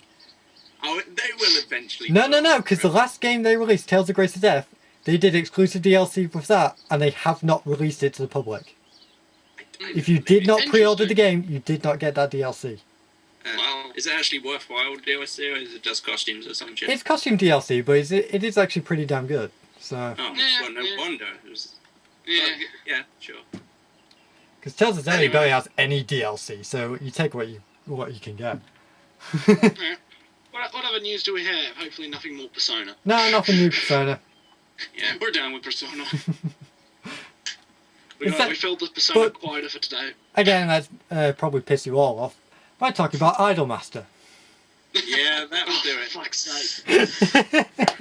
D: Oh, they will eventually.
A: No, because the last game they released, Tales of Grace to Death, they did exclusive DLC with that, and they have not released it to the public. If you did not pre-order the game, you did not get that DLC.
B: Wow.
D: Is it actually worthwhile DLC, or is it just costumes or some shit?
A: It's costume DLC, but it is actually pretty damn good. So,
D: Oh,
B: Yeah,
D: well, no
B: yeah.
D: wonder. It was,
B: Yeah.
D: yeah, sure.
A: because Tales of Xillia
B: Anyway.
A: barely has any DLC, so you take what you can get.
B: Yeah. What other news do we have? Hopefully nothing more Persona.
A: No, nothing new Persona.
B: Yeah, we're done with Persona.
A: Is that-
B: We filled the Persona
A: but-
B: quota for today.
A: Again, that's probably piss you all off by talking about Idolmaster.
D: Yeah, that will do
B: Oh,
D: it.
B: fuck's sake.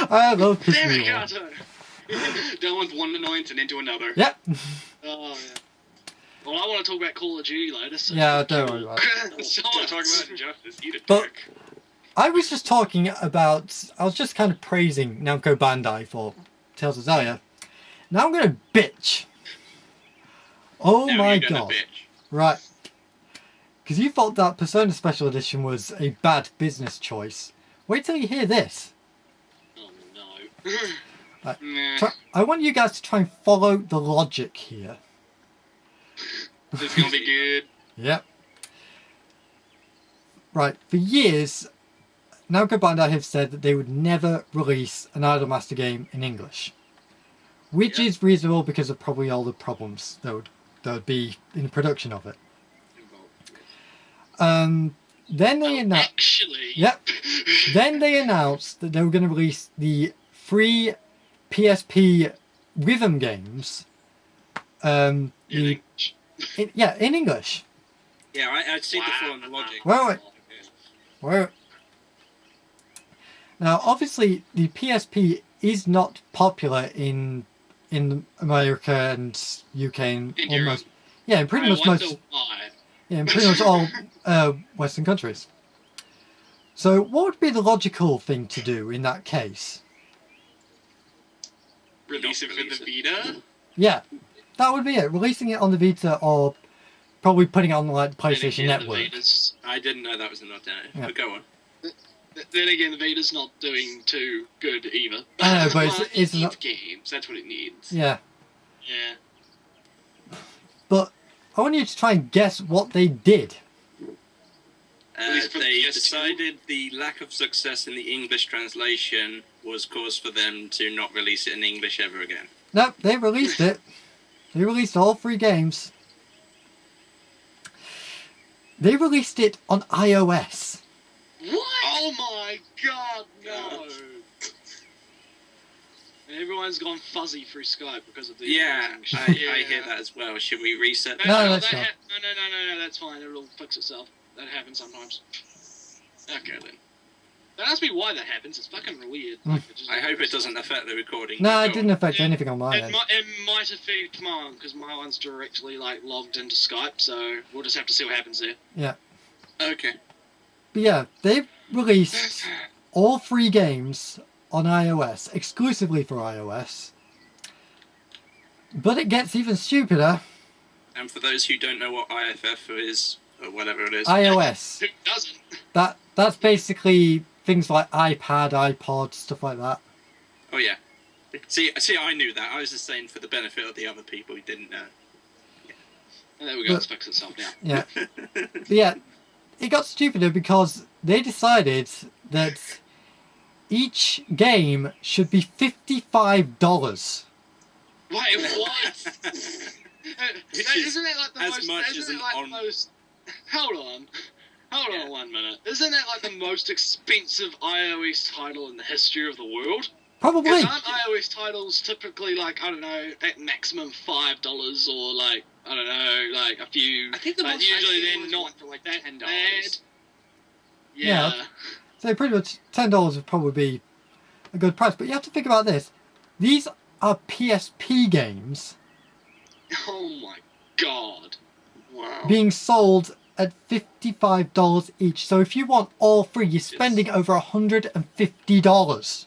A: I love
B: Damn
A: pissing
B: it,
A: you off.
B: Karto. Down with one annoyance and into another.
A: Yep.
B: Oh, yeah. Well, I want to talk about Call of Duty later, so...
A: Yeah, don't worry about it.
B: So
C: I want to talk about Injustice. Eat a
A: But-
C: dick.
A: I was just talking about. I was just kind of praising Namco Bandai for Tales of Xillia. Now I'm going to bitch. Oh
D: Now
A: my
D: you're gonna
A: god.
D: bitch.
A: Right. Because you thought that Persona Special Edition was a bad business choice. Wait till you hear this.
B: Oh, no.
A: Right.
B: Nah.
A: I want you guys to try and follow the logic here.
C: This is gonna be good.
A: Yep. Right. For years, Namco Bandai have said that they would never release an Idolmaster game in English. Which
B: Yeah.
A: is reasonable because of probably all the problems that would be in the production of it. Then they announced.
B: Actually...
A: Yep. Then they announced that they were going to release the free PSP rhythm games.
B: In
A: The,
B: English.
A: in English.
D: Yeah, I'd seen the flaw in the logic.
A: Wait. Where? Now, obviously, the PSP is not popular in America and UK and
B: In
A: almost in pretty
B: I
A: much
B: wonder
A: most
B: why.
A: in pretty much all Western countries. So, what would be the logical thing to do in that case?
C: Release it for the Vita.
A: Yeah, that would be it. Releasing it on the Vita or probably putting it on like PlayStation
B: Then again,
A: Network.
B: The Vita's,
D: I didn't know that was an alternative.
A: Yeah.
D: But go on.
B: then again, the Vita's not doing too good either.
A: I know, but
C: Well, it
A: it's
C: needs
A: not.
C: games. That's what it needs.
A: Yeah,
B: Yeah.
A: but I want you to try and guess what they did.
C: least for the
D: They
C: PS2.
D: decided the lack of success in the English translation was cause for them to not release it in English ever again.
A: Nope, they released it. They released all 3 games. They released it on iOS.
B: What? Oh my god, no! And everyone's gone fuzzy through Skype because of the.
D: Yeah, I hear that as well. Should we reset that?
A: No, that's fine.
B: No, that's fine. It'll fix itself. That happens sometimes. Okay then. Don't ask me why that happens. It's fucking weird.
A: Mm.
B: It just-
D: I hope it doesn't affect the recording.
A: No,
D: Go
A: it
D: on.
A: didn't affect
B: Yeah,
A: anything on my end.
B: It might affect mine because my one's directly like logged into Skype, so we'll just have to see what happens there.
D: Okay.
A: But yeah, they've released all 3 games on iOS, exclusively for iOS. But it gets even stupider.
D: And for those who don't know what IFF is, or whatever it is,
A: iOS.
B: Who doesn't?
A: That's basically things like iPad, iPod, stuff like that.
D: oh yeah. See, I knew that. I was just saying for the benefit of the other people who didn't know.
B: There we go.
A: But-
B: It's fixed itself now.
A: Yeah. But yeah, it got stupider because they decided that each game should be $55.
B: Wait, what? Isn't that like the
D: as
B: most?
D: much as
B: Isn't
D: an
B: it like
D: on-
B: the most? Hold on
D: Yeah.
B: 1 minute. Isn't that like the most expensive iOS title in the history of the world?
A: Probably.
B: Because aren't iOS titles typically like, I don't know, at maximum $5 or like, I don't know, like a few.
C: I think the
B: like,
C: most
B: usually
C: I've seen
B: they're
C: was
B: not
C: one for like
B: that
C: $10.
B: bad.
A: Yeah.
B: Yeah.
A: So pretty much $10 would probably be a good price. But you have to think about this. These are PSP games
B: Oh my god. Wow.
A: being sold at $55 each. So if you want all three, you're spending over $150.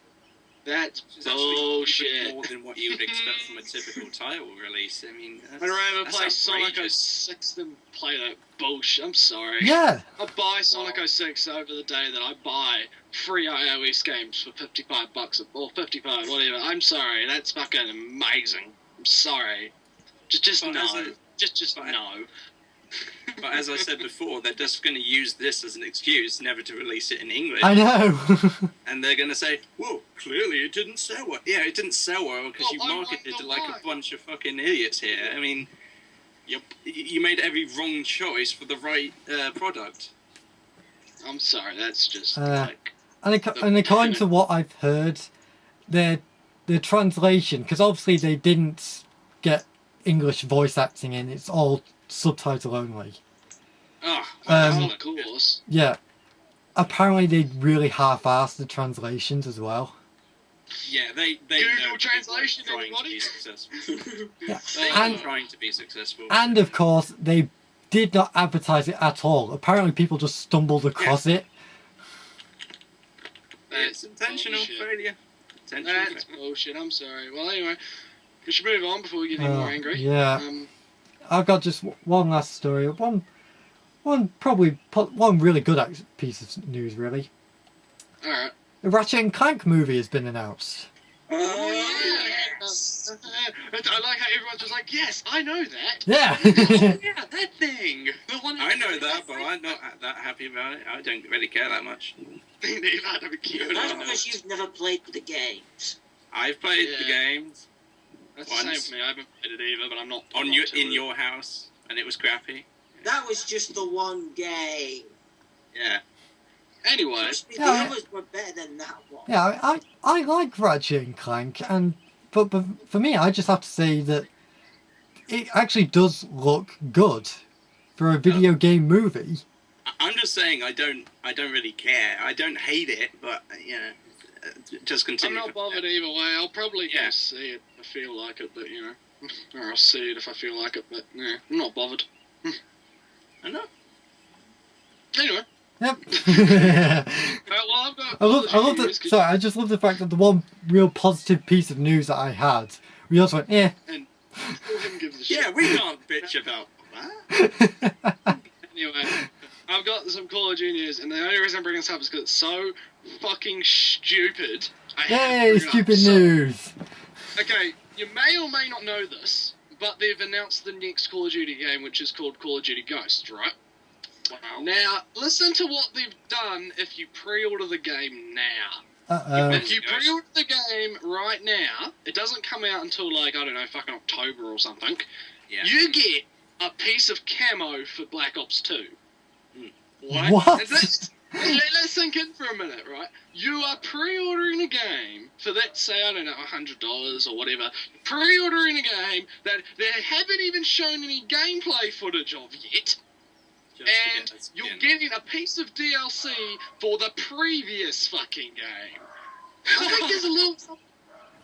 B: That's
D: Which is actually
B: bullshit.
D: even more than what you would expect from a typical title release. I mean,
B: I'd rather
D: that's
B: play Sonic
D: outrageous.
B: 06 than play that bullshit. I'm sorry.
A: Yeah.
B: I'll buy Sonic 06 over the day that I buy free iOS games for $55 or 55, whatever. I'm sorry. That's fucking amazing. I'm sorry. Just
D: But
B: no.
D: as a-
B: Just
D: but-
B: no.
D: But as I said before, they're just going to use this as an excuse never to release it in English.
A: I know.
D: And they're going to say, well, clearly it didn't sell well. Yeah, it didn't sell well because you
B: Well, I'm
D: marketed
B: not
D: to like
B: lying.
D: a bunch of fucking idiots here. I mean, you made every wrong choice for the right product.
B: I'm sorry. That's just
A: Uh,
B: like.
A: and according to what I've heard, their translation, because obviously they didn't get English voice acting in, it's all subtitle only.
D: Oh,
A: Um,
B: of course.
A: Yeah. Apparently they really half-assed the translations as well.
D: yeah, they
B: Google
D: know
B: translation,
D: they weren't trying to
B: everybody.
D: be successful.
A: Yeah.
D: They
A: And-
D: were trying to be successful.
A: And of course, they did not advertise it at all. Apparently people just stumbled across it.
D: It's intentional
B: bullshit.
D: failure. Intentional
B: That's
D: failure.
B: bullshit. I'm sorry. Well, anyway, we should move on before we get any more angry.
A: Yeah. I've got just one last story. One really good piece of news, really.
B: All right.
A: The Ratchet and Clank movie has been announced.
B: Yes. I like how everyone's just like, yes, I know that.
A: Yeah.
C: Yeah, that thing. The one
D: I know that, but I'm not that happy about it. I don't really care that much.
B: They've had to be cute.
E: That's
B: I know.
E: because you've never played the games.
D: I've played the
B: Yeah.
D: games
B: That's the same
D: once.
B: for me. I haven't played it either, but I'm not.
D: on
B: not
D: your
B: too
D: in
B: rude.
D: your house, and it was crappy.
E: That was just the one game.
D: Yeah.
B: Anyway,
E: Trust me,
A: Yeah,
E: the
A: I-
E: others were better than that one.
A: Yeah, I like Ratchet and Clank, but for me, I just have to say that it actually does look good for a video game movie.
D: I'm just saying I don't really care. I don't hate it, but you know, just
B: I'm
D: continue.
B: not bothered either way. I'll probably
D: Yeah.
B: go see it if I feel like it, but you know, or I'll see it if I feel like it, but yeah, I'm not bothered.
D: I know.
B: Anyway,
A: Yep.
B: well, I've got.
A: I just love the fact that the one real positive piece of news that I had, we also went,
B: Who gives a shit?
D: Yeah, we can't bitch about that.
B: Anyway, I've got some Call of Duty news, and the only reason I'm bringing this up is because it's so fucking stupid. I have to
A: Yay,
B: bring it up.
A: stupid
B: So,
A: news.
B: Okay, you may or may not know this, but they've announced the next Call of Duty game, which is called Call of Duty Ghosts, right?
D: Wow.
B: Now, listen to what they've done if you pre-order the game now.
A: Uh-oh.
B: If you pre-order the game right now, it doesn't come out until, like, I don't know, fucking October or something.
D: Yeah.
B: You get a piece of camo for Black Ops 2.
A: What?
B: Let's sink in for a minute, right? You are pre-ordering a game for, let's say, I don't know, $100 or whatever. Pre-ordering a game that they haven't even shown any gameplay footage of yet.
D: Just to
B: And
D: get us
B: you're
D: in.
B: getting a piece of DLC for the previous fucking game. I think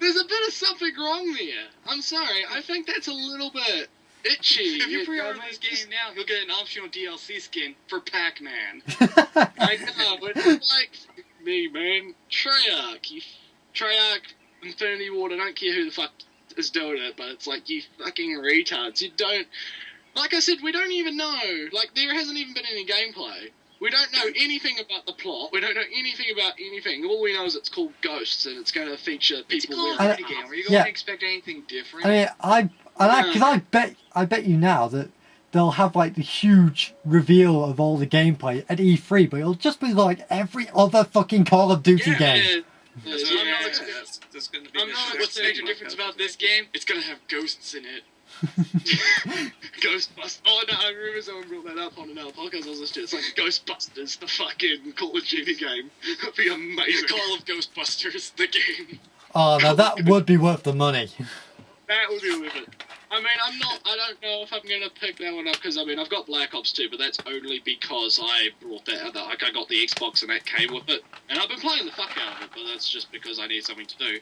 B: there's a bit of something wrong there. I'm sorry. I think that's a little bit itchy.
C: If you pre-order
B: I mean,
C: this game now, you'll get an optional DLC skin for Pac-Man.
B: I know, but it's like, me, man. Treyarch, Infinity Ward, I don't care who the fuck is doing it, but it's like, you fucking retards. You don't... like I said, we don't even know. Like, there hasn't even been any gameplay. We don't know anything about the plot. We don't know anything about anything. All we know is it's called Ghosts, and it's going to feature
C: It's a
B: people.
C: Call of
B: wearing
C: Duty game.
B: masks.
C: Are you going
A: Yeah.
C: to expect anything different?
A: I mean, because I bet you now that they'll have like the huge reveal of all the gameplay at E3, but it'll just be like every other fucking Call of Duty
D: Yeah,
A: game.
D: That's
C: Yeah.
D: what I'm not expecting. There's going to be
C: I'm
D: this
C: not.
D: shit
C: What's the major
D: thing
C: difference
D: like that.
C: about this game? It's going to have ghosts in it.
B: Ghostbusters. Oh no, I remember someone brought that up on another podcast I was listening to. It's like Ghostbusters, the fucking Call of Duty game. It'd be amazing.
C: Call of Ghostbusters, the game.
A: Oh, now that would be worth the money.
B: That would be worth it. I mean, I don't know if I'm gonna pick that one up because I mean I've got Black Ops 2, but that's only because I brought that. Like I got the Xbox and that came with it, and I've been playing the fuck out of it. But that's just because I need something to do.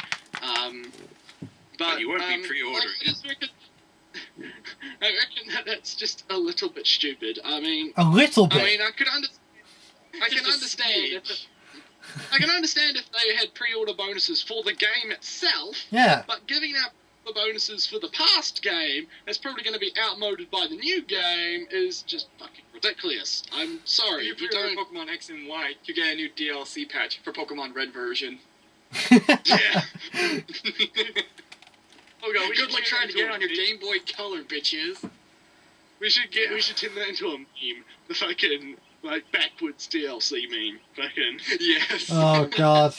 D: But you won't be
B: like,
D: pre-ordering
B: I just reckon that's just a little bit stupid. I mean,
A: A little bit.
B: I mean, I can understand if they had pre-order bonuses for the game itself.
A: Yeah.
B: But giving out the bonuses for the past game that's probably going to be outmoded by the new game is just fucking ridiculous. I'm sorry.
C: If you
B: You
C: pre-order
B: don't.
C: Pokemon X and Y, you get a new DLC patch for Pokemon Red version.
B: Yeah. Oh god, we
C: Good
B: should
C: luck
B: turn
C: trying
B: that
C: to get it
B: into
C: on your
B: a
C: Game Boy Color, bitches.
B: We should turn that into a meme. The fucking like backwards DLC meme. Fucking
C: Yes.
A: Oh god.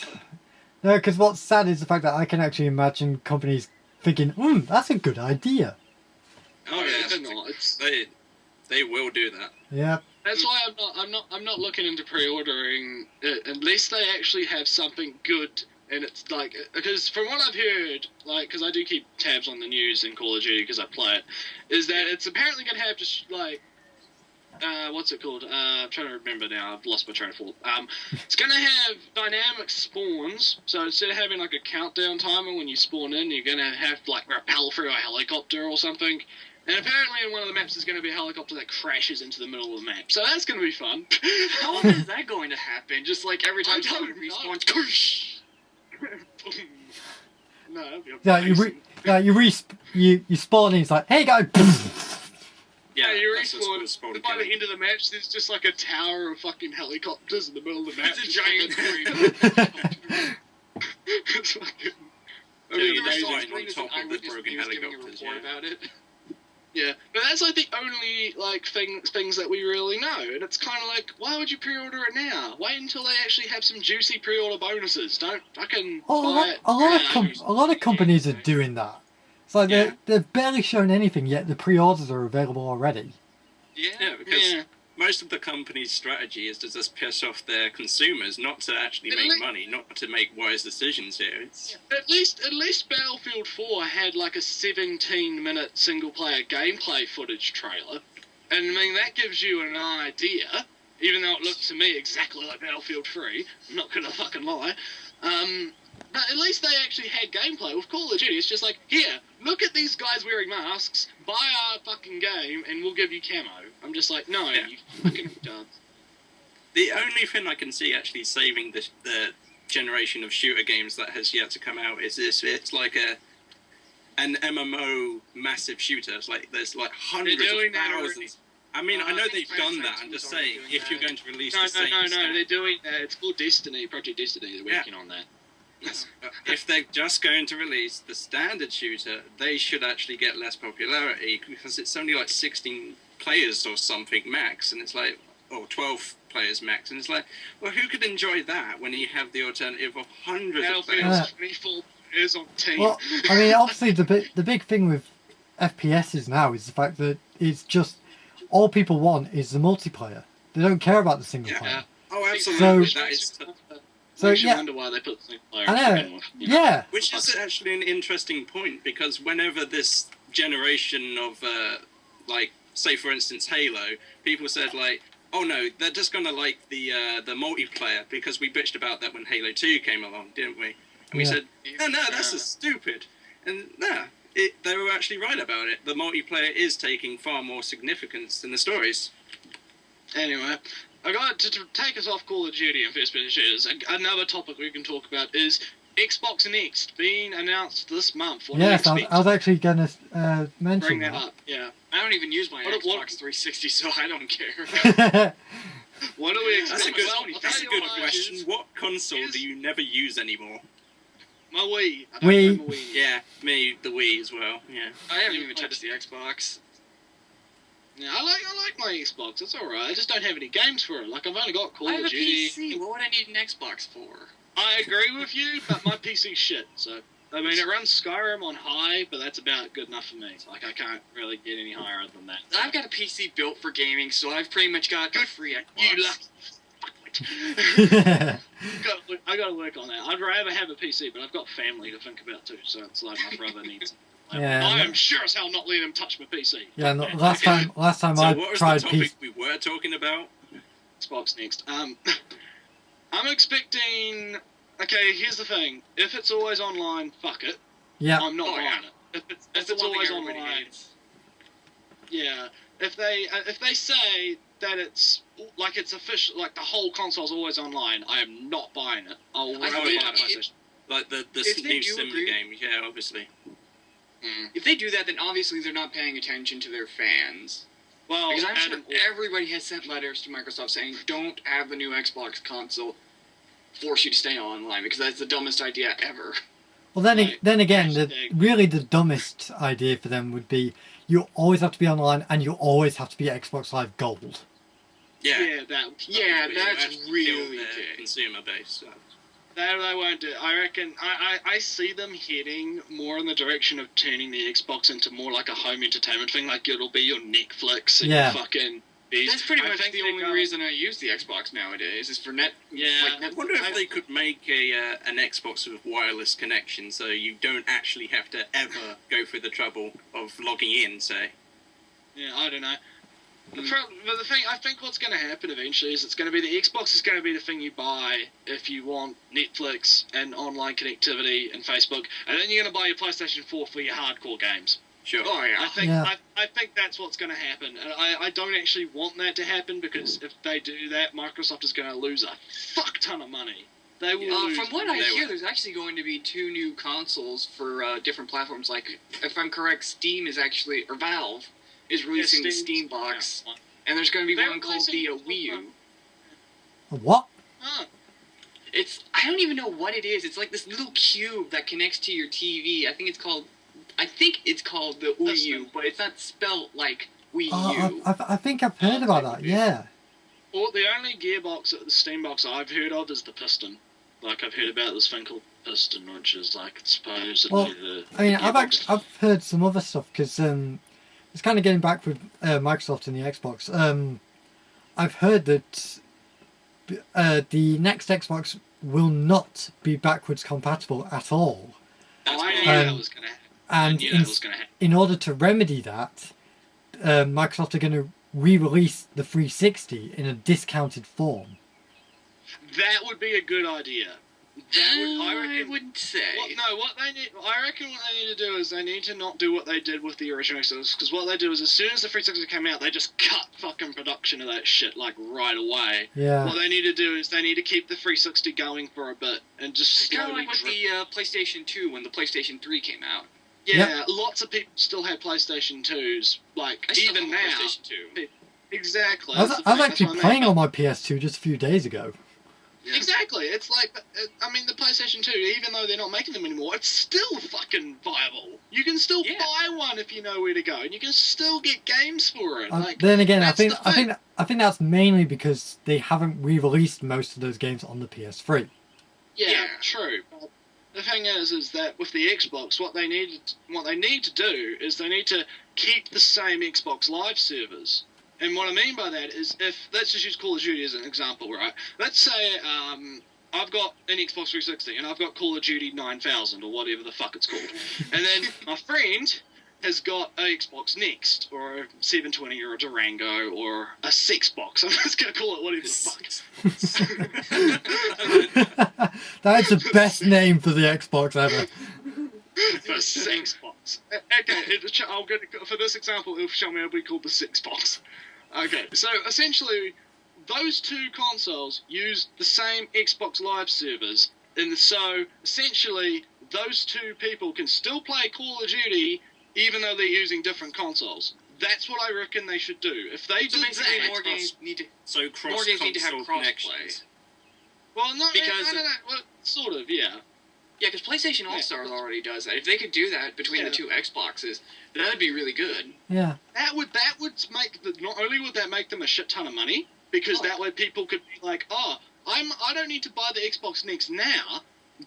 A: No, because what's sad is the fact that I can actually imagine companies thinking, that's a good idea.
D: Oh yeah,
B: they're not. It's,
D: they will do that.
A: Yeah.
B: that's why I'm not looking into pre-ordering it unless they actually have something good. And it's like, because from what I've heard, like, because I do keep tabs on the news in Call of Duty because I play it, is that it's apparently going to have just, like, what's it called? I'm trying to remember now. I've lost my train of thought. It's going to have dynamic spawns. So instead of having, like, a countdown timer when you spawn in, you're going to have, like, rappel through a helicopter or something. And apparently in one of the maps there's going to be a helicopter that crashes into the middle of the map. So that's going to be fun.
C: How often is that going to happen? Just like every time
B: I don't
C: someone
B: know.
C: respawns,
B: No, that'd be
A: Yeah, you spawn in, it's like, hey guys!
B: Yeah, you
D: that's what's
B: respawn.
D: called spawn
B: By the
D: killing.
B: end of the match, there's just like a tower of fucking helicopters in the middle of the map.
C: it's a
B: Just
C: giant
B: fucking-
C: screen.
B: It's fucking.
D: Yeah,
B: That'd be
D: you
C: Never
B: amazing.
C: saw a
D: right
C: screen
D: on
C: as
D: top
C: an
D: of the
C: eyewitness
D: broken
C: news giving a
D: helicopters,
C: report
D: yeah.
C: about it.
B: Yeah, but that's like the only like things that we really know, and it's kind of like, why would you pre-order it now? Wait until they actually have some juicy pre-order bonuses. Don't fucking buy it.
A: A lot of companies are doing that. It's like
D: Yeah.
A: they've barely shown anything yet. The pre-orders are available already.
D: Yeah, because
B: Yeah.
D: most of the company's strategy is to just piss off their consumers, not to actually
B: At
D: make
B: le-
D: money, not to make wise decisions here. It's
B: At least Battlefield 4 had like a 17-minute single-player gameplay footage trailer, and I mean that gives you an idea. Even though it looked to me exactly like Battlefield 3, I'm not gonna fucking lie. But at least they actually had gameplay. With Call of Duty, it's just like, here, look at these guys wearing masks, buy our fucking game, and we'll give you camo. I'm just like, no,
D: Yeah.
B: you fucking don't.
D: the only thing I can see actually saving the generation of shooter games that has yet to come out is this. It's like an MMO massive shooter. It's like there's like hundreds
B: doing
D: of
B: that already.
D: thousands. I mean, I know
C: I think
D: they've done that.
C: Crash
D: I'm
C: 2
D: just
C: is already
D: saying,
C: doing
D: if you're
C: that.
D: going to release
B: No,
D: the same
B: no,
D: stat-
B: they're doing that. It's called Destiny, Project Destiny. They're
D: Yeah.
B: working on that.
D: Yes. If they're just going to release the standard shooter, they should actually get less popularity because it's only like 16 players or something max, and it's like, or 12 players max, and it's like, well, who could enjoy that when you have the alternative of hundreds of players?
B: Battlefield's 24 players on team.
A: Well, I mean, obviously the big thing with FPSs now is the fact that it's just all people want is the multiplayer. They don't care about the single
D: Yeah.
A: player.
D: Oh, absolutely.
A: So-
D: that is,
A: So
B: Makes you
A: yeah,
B: wonder why they put single player
A: I
B: to
A: know.
B: begin with, you know?
A: Yeah,
D: which is actually an interesting point because whenever this generation of, like, say for instance Halo, people said like, oh no, they're just gonna like the multiplayer because we bitched about that when Halo 2 came along, didn't we? And we
A: Yeah.
D: said, no, that's just stupid. And no, they were actually right about it. The multiplayer is taking far more significance than the stories.
B: Anyway, I got to take us off Call of Duty and first person shooters. Another topic we can talk about is Xbox Next being announced this month. What do you
A: Yes, I
B: expect?
A: was actually going to mention
B: Bring that
A: that.
B: up. Yeah.
C: I don't even use my
B: What-
C: Xbox
B: what-
C: 360, so I don't care.
B: What do we expect?
D: That's a good,
B: Well, I'll
D: that's
B: tell
D: a
B: you
D: good
B: what,
D: question.
B: is
D: What console do you never use anymore?
B: My Wii. I don't
A: Wii.
B: play my Wii.
D: Yeah, me, the Wii as well. Yeah.
C: I haven't even touched the Xbox.
B: Yeah, I like my Xbox. It's alright. I just don't have any games for it. Like I've only got Call
C: I have
B: of
C: a
B: Duty.
C: PC. What would I need an Xbox for?
B: I agree with you, but my PC's shit. So I mean, it runs Skyrim on high, but that's about good enough for me. Like I can't really get any higher than that.
C: I've got a PC built for gaming, so I've pretty much got a free Xbox.
B: You lucky. I gotta work on that. I'd rather have a PC, but I've got family to think about too. So it's like my brother needs.
A: Yeah,
B: I
A: no-
B: am sure as hell not letting him touch my PC.
A: Yeah, no, last time
D: So
A: I
D: what was
A: tried
D: the topic
A: PC.
D: we were talking about?
B: Xbox Next. I'm expecting. Okay, here's the thing. If it's always online, fuck it.
A: Yeah,
B: I'm not
C: Oh,
B: buying
C: yeah.
B: it. If
C: That's
B: it's
C: the one
B: always
C: thing everybody
B: online,
C: hates.
B: yeah. If they say that it's like it's official, like the whole console's always online, I am not buying it. I'll
C: I
B: rather
C: think
B: buy a
C: it-
B: PlayStation.
D: Like the
C: If they
D: new
C: do
D: Simba
C: agree-
D: game, yeah, obviously.
C: If they do that, then obviously they're not paying attention to their fans.
B: Well,
C: Because I'm
B: Adam,
C: sure everybody has sent letters to Microsoft saying, don't have the new Xbox console force you to stay online, because that's the dumbest idea ever.
A: well then
B: Right.
A: then again,
B: Hashtag.
A: really the dumbest idea for them would be you always have to be online and you always have to be Xbox Live Gold.
D: Yeah.
C: Yeah,
D: But
C: that's
D: actually kill
C: really
D: their
C: gay.
D: consumer base. So.
B: They won't do it. I reckon I see them heading more in the direction of turning the Xbox into more like a home entertainment thing. Like it'll be your Netflix and
A: Yeah.
B: your fucking.
C: That's pretty
B: I
C: much
B: think
C: the
B: they're
C: only
B: going-
C: reason I use the Xbox nowadays, is for net.
B: Yeah.
C: like
D: I
C: Netflix.
D: wonder if they could make an Xbox with wireless connection, so you don't actually have to ever go through the trouble of logging in. Say.
B: Yeah, I don't know. But the thing, I think what's going to happen eventually is it's going to be the Xbox is going to be the thing you buy if you want Netflix and online connectivity and Facebook, and then you're going to buy your PlayStation 4 for your hardcore games.
D: Sure.
C: Oh, yeah.
B: I think
A: Yeah.
B: I think that's what's going to happen, and I don't actually want that to happen because if they do that, Microsoft is going to lose a fuck ton of money. They will lose.
C: From what I
D: They
C: hear,
D: will.
C: there's actually going to be 2 new consoles for different platforms. Like, if I'm correct, Steam is actually, or Valve is releasing the Steam box,
B: Yeah.
C: and there's going to be
B: They're
C: one called the
B: releasing-
C: Wii U.
A: What?
B: Huh.
C: I don't even know what it is. It's like this little cube that connects to your TV. I think it's called the Wii
B: That's
C: U,
B: the-
C: but it's not spelled like Wii
A: Oh,
C: U.
A: I think I've heard about that. Yeah.
B: Well, the only gearbox, the Steam box I've heard of is the piston. Like I've heard about this thing called piston, which is like supposedly
A: Well,
B: the.
A: I mean,
B: the
A: I've
B: gearbox.
A: I've heard some other stuff because it's kind of getting back with Microsoft and the Xbox. I've heard that the next Xbox will not be backwards compatible at all,
B: That's
C: I
B: what
C: knew
B: I
A: that
B: knew
A: was
B: that was going to happen. I
A: and
B: knew that was going to happen.
A: in order to remedy that, Microsoft are going to re-release the 360 in a discounted form.
B: That would be a good idea. That would, I reckon.
C: wouldn't say.
B: I reckon what they need to do is they need to not do what they did with the original Xbox, because what they do is as soon as the 360 came out, they just cut fucking production of that shit like right away.
A: Yeah.
B: What they need to do is they need to keep the 360 going for a bit and just
C: It's kind of
B: slowly
C: like with
B: drip.
C: the PlayStation 2 when the PlayStation 3 came out.
B: Yeah, lots of people still have PlayStation 2s, like
C: I still
B: even
C: have a
B: now.
C: PlayStation 2.
B: Exactly.
A: I was
B: that's the thing, that's
A: actually
B: what I mean.
A: playing on my PS2 just a few days ago.
C: Yeah.
B: Exactly. It's like, I mean, the PlayStation 2, even though they're not making them anymore, it's still fucking viable. You can still
C: Yeah.
B: buy one if you know where to go, and you can still get games for it. Like,
A: Then again, I
B: that's
A: think
B: the
A: I
B: thing.
A: think that's mainly because they haven't re-released most of those games on the PS3.
B: yeah, true. But the thing is that with the Xbox, what they need to do is they need to keep the same Xbox Live servers. And what I mean by that is, if let's just use Call of Duty as an example, right? Let's say I've got an Xbox 360 and I've got Call of Duty 9000 or whatever the fuck it's called, and then my friend has got a Xbox Next or a 720 or a Durango or a Sexbox. I'm just gonna call it whatever the fuck.
A: That's the best name for the Xbox ever.
B: The Sexbox. Okay, for this example, it'll show me it'll be called the Sexbox. Okay, so essentially, those two consoles use the same Xbox Live servers, And so, essentially, those two people can still play Call of Duty even though they're using different consoles. That's what I reckon they should do. If they
C: So
B: did
C: basically,
B: that...
C: more games need to
D: cross
C: have
D: console
C: crossplay.
D: connections.
B: Well, no,
C: because-
B: I don't know. Well, sort of, yeah.
C: Yeah, because PlayStation All Stars already does that. If they could do that between the two Xboxes, that'd be really good.
A: Yeah.
B: That would make not only would that make them a shit ton of money, because that way people could be like, oh, I don't need to buy the Xbox Next now,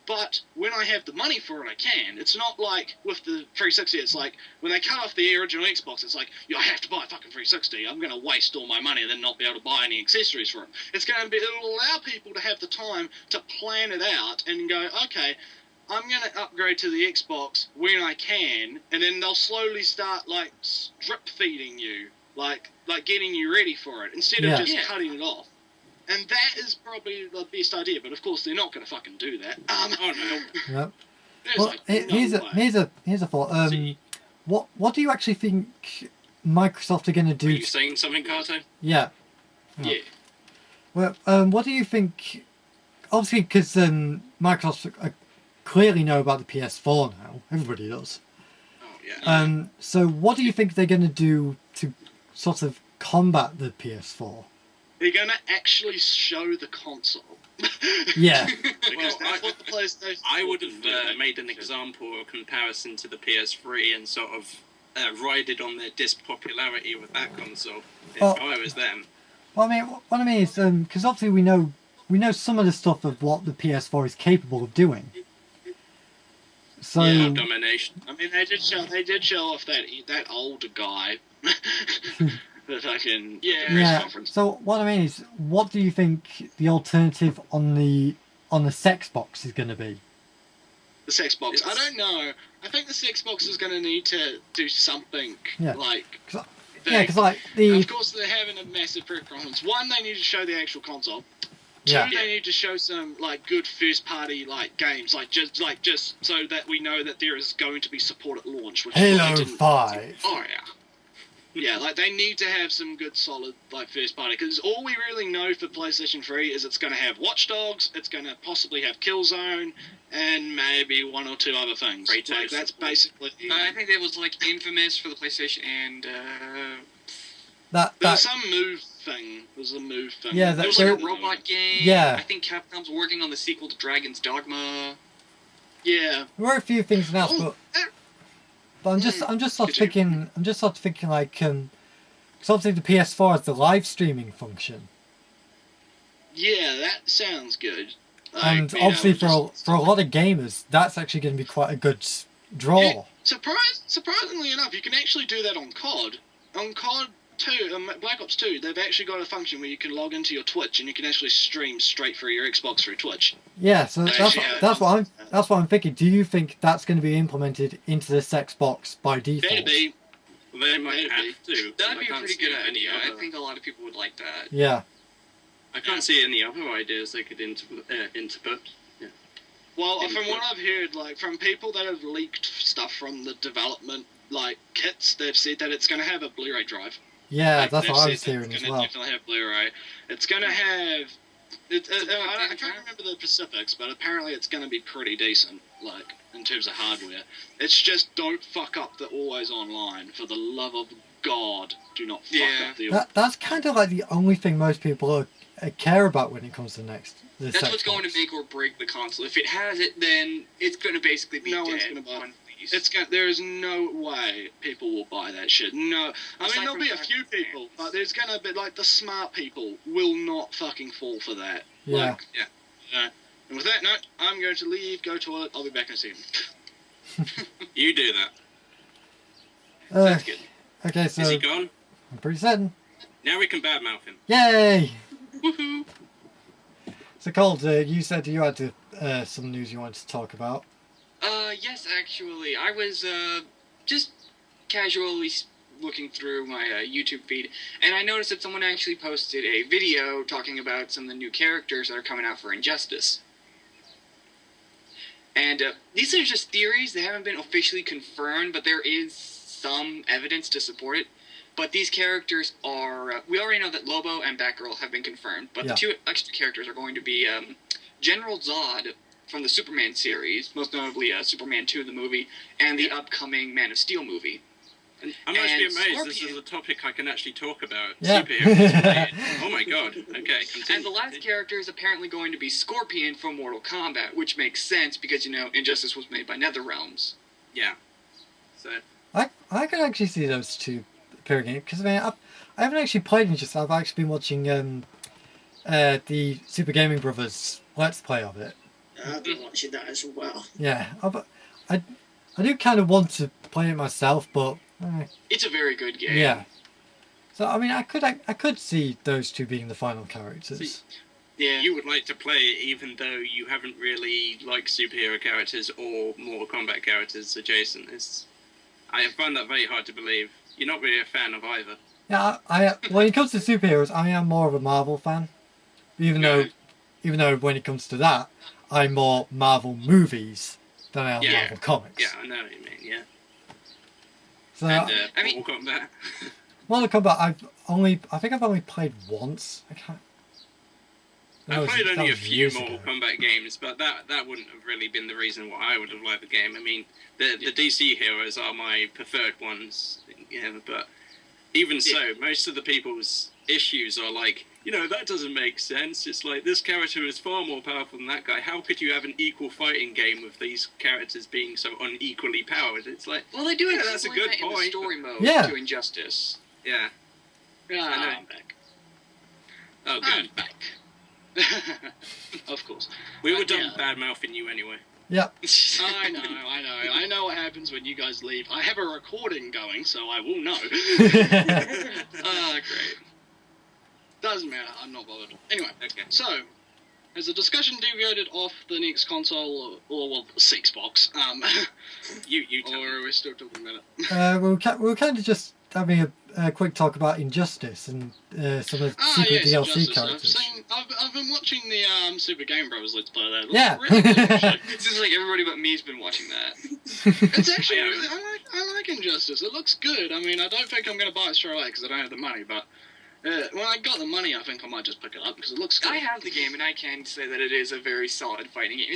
B: but when I have the money for it, I can. It's not like with the 360. It's like when they cut off the original Xbox, it's like, I have to buy a fucking 360. I'm going to waste all my money and then not be able to buy any accessories for it. It'll allow people to have the time to plan it out and go, okay, I'm going to upgrade to the Xbox when I can, and then they'll slowly start, like, drip feeding you, like getting you ready for it, instead of just cutting it off. And that is probably the best idea, but of course they're not going to fucking do that.
D: Oh, no.
A: Yep.
B: There's
A: Well,
B: like, no
A: here's a thought. What do you actually think Microsoft are going to
D: Are
A: do?
D: you saying something, Karto?
A: Yeah.
C: Yeah.
A: Well, what do you think? Obviously, because Microsoft clearly know about the PS4 now. Everybody does.
D: Oh, yeah.
A: So what do you think they're going to do to sort of combat the PS4?
B: They're going to actually show the console.
A: Yeah.
B: Because
D: Well,
B: that's what the PlayStation...
D: I would have made an example or comparison to the PS3 and sort of rided on their disc popularity with that console if I was them.
A: Well, I mean, what I mean is, because obviously we know some of the stuff of what the PS4 is capable of doing. So
D: Yeah, domination.
B: I mean, they did show off that older guy. The fucking press conference.
A: So what I mean is, what do you think the alternative on the sex box is going to be?
B: The sex box. I don't know. I think the sex box is going to need to do something like.
A: Because like the.
B: Of course, they're having a massive preference. One, they need to show the actual console. Two,
A: Yeah.
B: they need to show some like good first-party like games, just so that we know that there is going to be support at launch. Which
A: Halo
B: they didn't.
A: 5.
C: Oh, yeah.
B: Yeah, like they need to have some good, solid like first-party. Because all we really know for PlayStation 3 is it's going to have Watch Dogs, it's going to possibly have Killzone, and maybe one or two other things. Like that's basically.
C: I think there was like Infamous for the PlayStation and
A: That
B: There's some move thing. There's a move thing.
A: Yeah,
C: there was like a robot game.
A: Yeah.
C: I think Capcom's working on the sequel to Dragon's Dogma.
B: Yeah.
A: there were a few things announced, but I'm just sort of thinking like because obviously the PS4 has the live streaming function,
B: Yeah, that sounds good.
A: and obviously for a lot of gamers that's actually going to be quite a good draw.
B: Yeah, surprisingly enough, you can actually do that on COD. On COD 2, Black Ops 2, they've actually got a function where you can log into your Twitch and you can actually stream straight through your Xbox through Twitch.
A: Yeah, so that's what I'm thinking. Do you think that's going to be implemented into this Xbox by default?
B: Better be.
D: Well, they might have to.
C: That'd
D: I
C: be a
D: can't
C: pretty
D: see
C: good
D: any
C: idea. I
D: other-
C: think a lot of people would like that.
A: Yeah.
D: I can't see any other ideas they could input. Yeah.
B: Well, from what I've heard, like from people that have leaked stuff from the development like kits, they've said that it's going to have a Blu-ray drive.
A: Yeah,
B: Like,
A: that's
B: they've
A: what I
B: said
A: was
B: that
A: hearing
B: it's
A: as
B: gonna
A: well.
B: definitely have Blu-ray. It's going to have. I can't remember the specifics, but apparently it's going to be pretty decent, like in terms of hardware. It's just don't fuck up the always online. For the love of God, do not fuck up the.
A: That's kind of like the only thing most people care about when it comes to the
C: That's what's going to make or break the console. If it has it, then it's going to basically be
B: No
C: dead.
B: one's gonna buy it.
C: on release.
B: There is no way people will buy that shit. No, I mean
C: Aside
B: there'll
C: from
B: be a
C: fact
B: few people, but there's gonna be like the smart people will not fucking fall for that.
A: Yeah.
B: Like, and with that note, I'm going to leave, go toilet. I'll be back in a second.
D: You do that.
C: That's good.
A: Okay, so
D: Is he gone?
A: I'm pretty certain.
D: Now we can badmouth him.
A: Yay!
C: Woohoo!
A: So Cold, you said you had some news you wanted to talk about.
C: Yes, actually. I was, just casually looking through my YouTube feed, and I noticed that someone actually posted a video talking about some of the new characters that are coming out for Injustice. And, these are just theories. They haven't been officially confirmed, but there is some evidence to support it. But these characters are... we already know that Lobo and Batgirl have been confirmed, but
A: Yeah.
C: the two extra characters are going to be General Zod from the Superman series, most notably Superman 2, the movie, and the upcoming Man of Steel movie.
D: And I'm actually amazed
C: Scorpion.
D: this is a topic I can actually talk about.
A: Yeah.
D: Superheroes related. Oh my god. Okay, continue.
C: And the last character is apparently going to be Scorpion from Mortal Kombat, which makes sense because, Injustice was made by NetherRealms.
D: Yeah. So...
A: I can actually see those two appearing in it, because I haven't actually played Injustice. I've actually been watching the Super Gaming Brothers Let's Play of it.
E: I've been watching that as well.
A: Yeah, I do kind of want to play it myself, but
C: It's a very good game.
A: yeah. So I mean, I could see those two being the final characters.
D: See,
C: Yeah.
D: You would like to play it even though you haven't really liked superhero characters or Mortal Kombat characters adjacent. I find that very hard to believe. You're not really a fan of either.
A: Yeah, when it comes to superheroes, I am more of a Marvel fan. Even though when it comes to that, I'm more Marvel movies than I am
D: Yeah.
A: Marvel comics.
D: Yeah, I know what you mean, yeah.
A: So
D: And
C: I mean-
D: Mortal Kombat.
A: Mortal Kombat, I think I've only played once. I can't.
D: I played
A: that
D: only a
A: was
D: few
A: years
D: Mortal
A: ago.
D: Kombat games, but that wouldn't have really been the reason why I would have liked the game. I mean, the DC heroes are my preferred ones, but even so, most of the people's issues are like, that doesn't make sense. It's like, this character is far more powerful than that guy. How could you have an equal fighting game with these characters being so unequally powered? It's like,
C: Well, they do
D: Yeah, that's a
C: explain
D: good
C: that in the
D: point,
C: story mode
A: Yeah.
C: to Injustice.
D: yeah.
B: Yeah,
D: I know.
B: I'm back.
D: Oh,
B: I'm
D: good.
B: back. Of course.
D: We were done
B: Yeah.
D: bad-mouthing you anyway.
A: Yeah.
B: I know what happens when you guys leave. I have a recording going, so I will know. Great. Doesn't matter, I'm not bothered. Anyway,
D: Okay.
B: so, has the discussion deviated off the next console, or Xbox,
D: You tell
B: or
D: me.
B: are we still talking about it?
A: we were kind of just having a quick talk about Injustice and some of the secret DLC
B: Injustice.
A: characters.
B: I've been watching the Super Game Bros. Let's Play that. It looks
A: Yeah.
B: really good, actually.
C: It seems like everybody but me's been watching that.
B: It's actually
D: Yeah.
B: really, I like Injustice. It looks good. I mean, I don't think I'm going to buy it straight away because I don't have the money, but when I got the money, I think I might just pick it up because it looks good.
C: I have the game, and I can say that it is a very solid fighting game.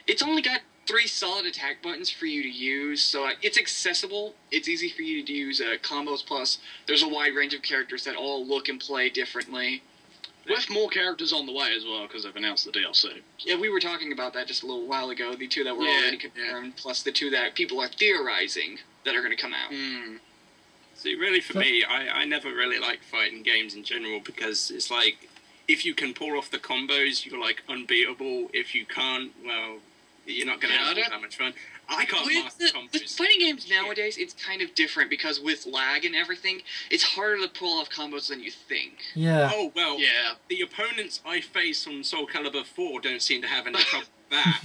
C: It's only got 3 solid attack buttons for you to use, so it's accessible. It's easy for you to use combos, plus there's a wide range of characters that all look and play differently.
B: With more characters on the way as well because they've announced the DLC.
C: Yeah, we were talking about that just a little while ago, the 2 that were
B: Yeah,
C: already confirmed, plus the 2 that people are theorizing that are going to come out.
D: See, really for me, I never really like fighting games in general because it's like, if you can pull off the combos, you're like unbeatable. If you can't, well, you're not going to have that much fun. I can't master
C: With
D: combos.
C: fighting games nowadays, it's kind of different because with lag and everything, it's harder to pull off combos than you think.
A: Yeah.
D: Oh, well,
B: Yeah.
D: the opponents I face on Soul Calibur 4 don't seem to have any trouble with that.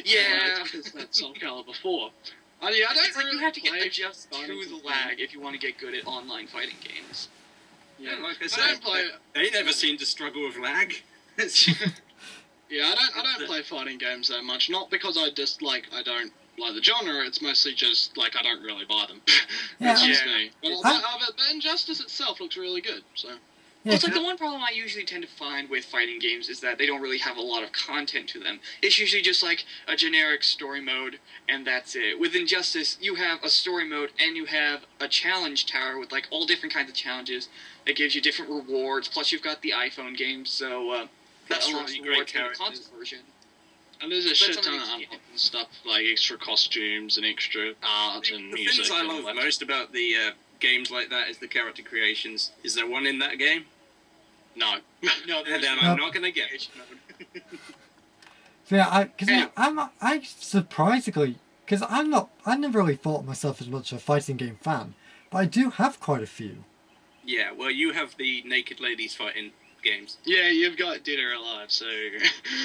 C: Yeah.
B: Because that's Soul Calibur 4. I don't
C: It's like
B: really
C: you have to
B: play
C: adjust to
B: fighting
C: the
B: games.
C: lag if you want to get good at online fighting games.
D: Yeah, like I
B: I
D: said,
B: don't play.
D: they never seem to struggle with lag.
B: Yeah, I don't play fighting games that much. Not because I don't like the genre. It's mostly just like I don't really buy them.
A: Yeah.
B: It's just
C: Yeah.
B: me. But, but Injustice itself looks really good. So
A: Yeah,
C: It's like the one problem I usually tend to find with fighting games is that they don't really have a lot of content to them. It's usually just like a generic story mode, and that's it. With Injustice, you have a story mode, and you have a challenge tower with like all different kinds of challenges that gives you different rewards. Plus, you've got the iPhone game, so that
D: That's
C: unlocks
D: really great
C: rewards for the
D: characters.
C: console version.
B: and there's a
C: But
B: shit
C: it's
B: ton
C: only-
B: of unlocked stuff like extra costumes and extra art and
D: The
B: music.
D: things I
B: and all
D: love
B: that.
D: most about the games like that is the character creations. Is there one in that game?
B: No.
C: No,
D: Then
C: there's
D: I'm not going to get it.
A: So yeah, I surprisingly, because I never really thought myself as much a fighting game fan, but I do have quite a few.
D: Yeah, well, you have the naked ladies fighting games.
B: Yeah, you've got Dead or Alive, so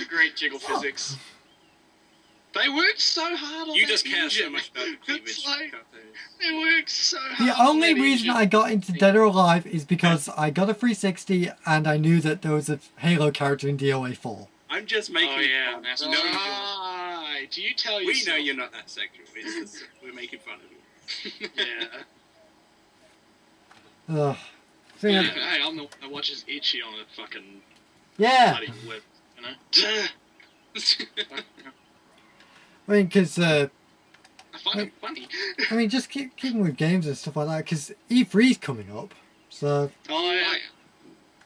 C: great jiggle physics.
B: they worked so hard on
D: You
B: that
D: just care so
B: engine.
D: much about the cleavage.
B: It's like
D: Karto.
B: they worked so hard.
A: The
B: on
A: only
B: that
A: reason
B: engine.
A: I got into Dead or Alive is because I got a 360 and I knew that there was a Halo character in DOA 4.
D: I'm just making
C: Oh, yeah,
D: fun.
C: that's
D: No, you don't.
B: Right. Do you tell
D: We
B: yourself?
D: know you're not that sexual. It's just, we're making fun of you.
B: Yeah.
A: Ugh. So,
B: Hey,
A: yeah,
B: I'm the one that watches Itchy on a fucking
A: yeah.
B: bloody web, you know?
A: I mean, because
B: I find it funny.
A: I mean, just keeping with games and stuff like that. Because E3's coming up, so
B: Oh, yeah.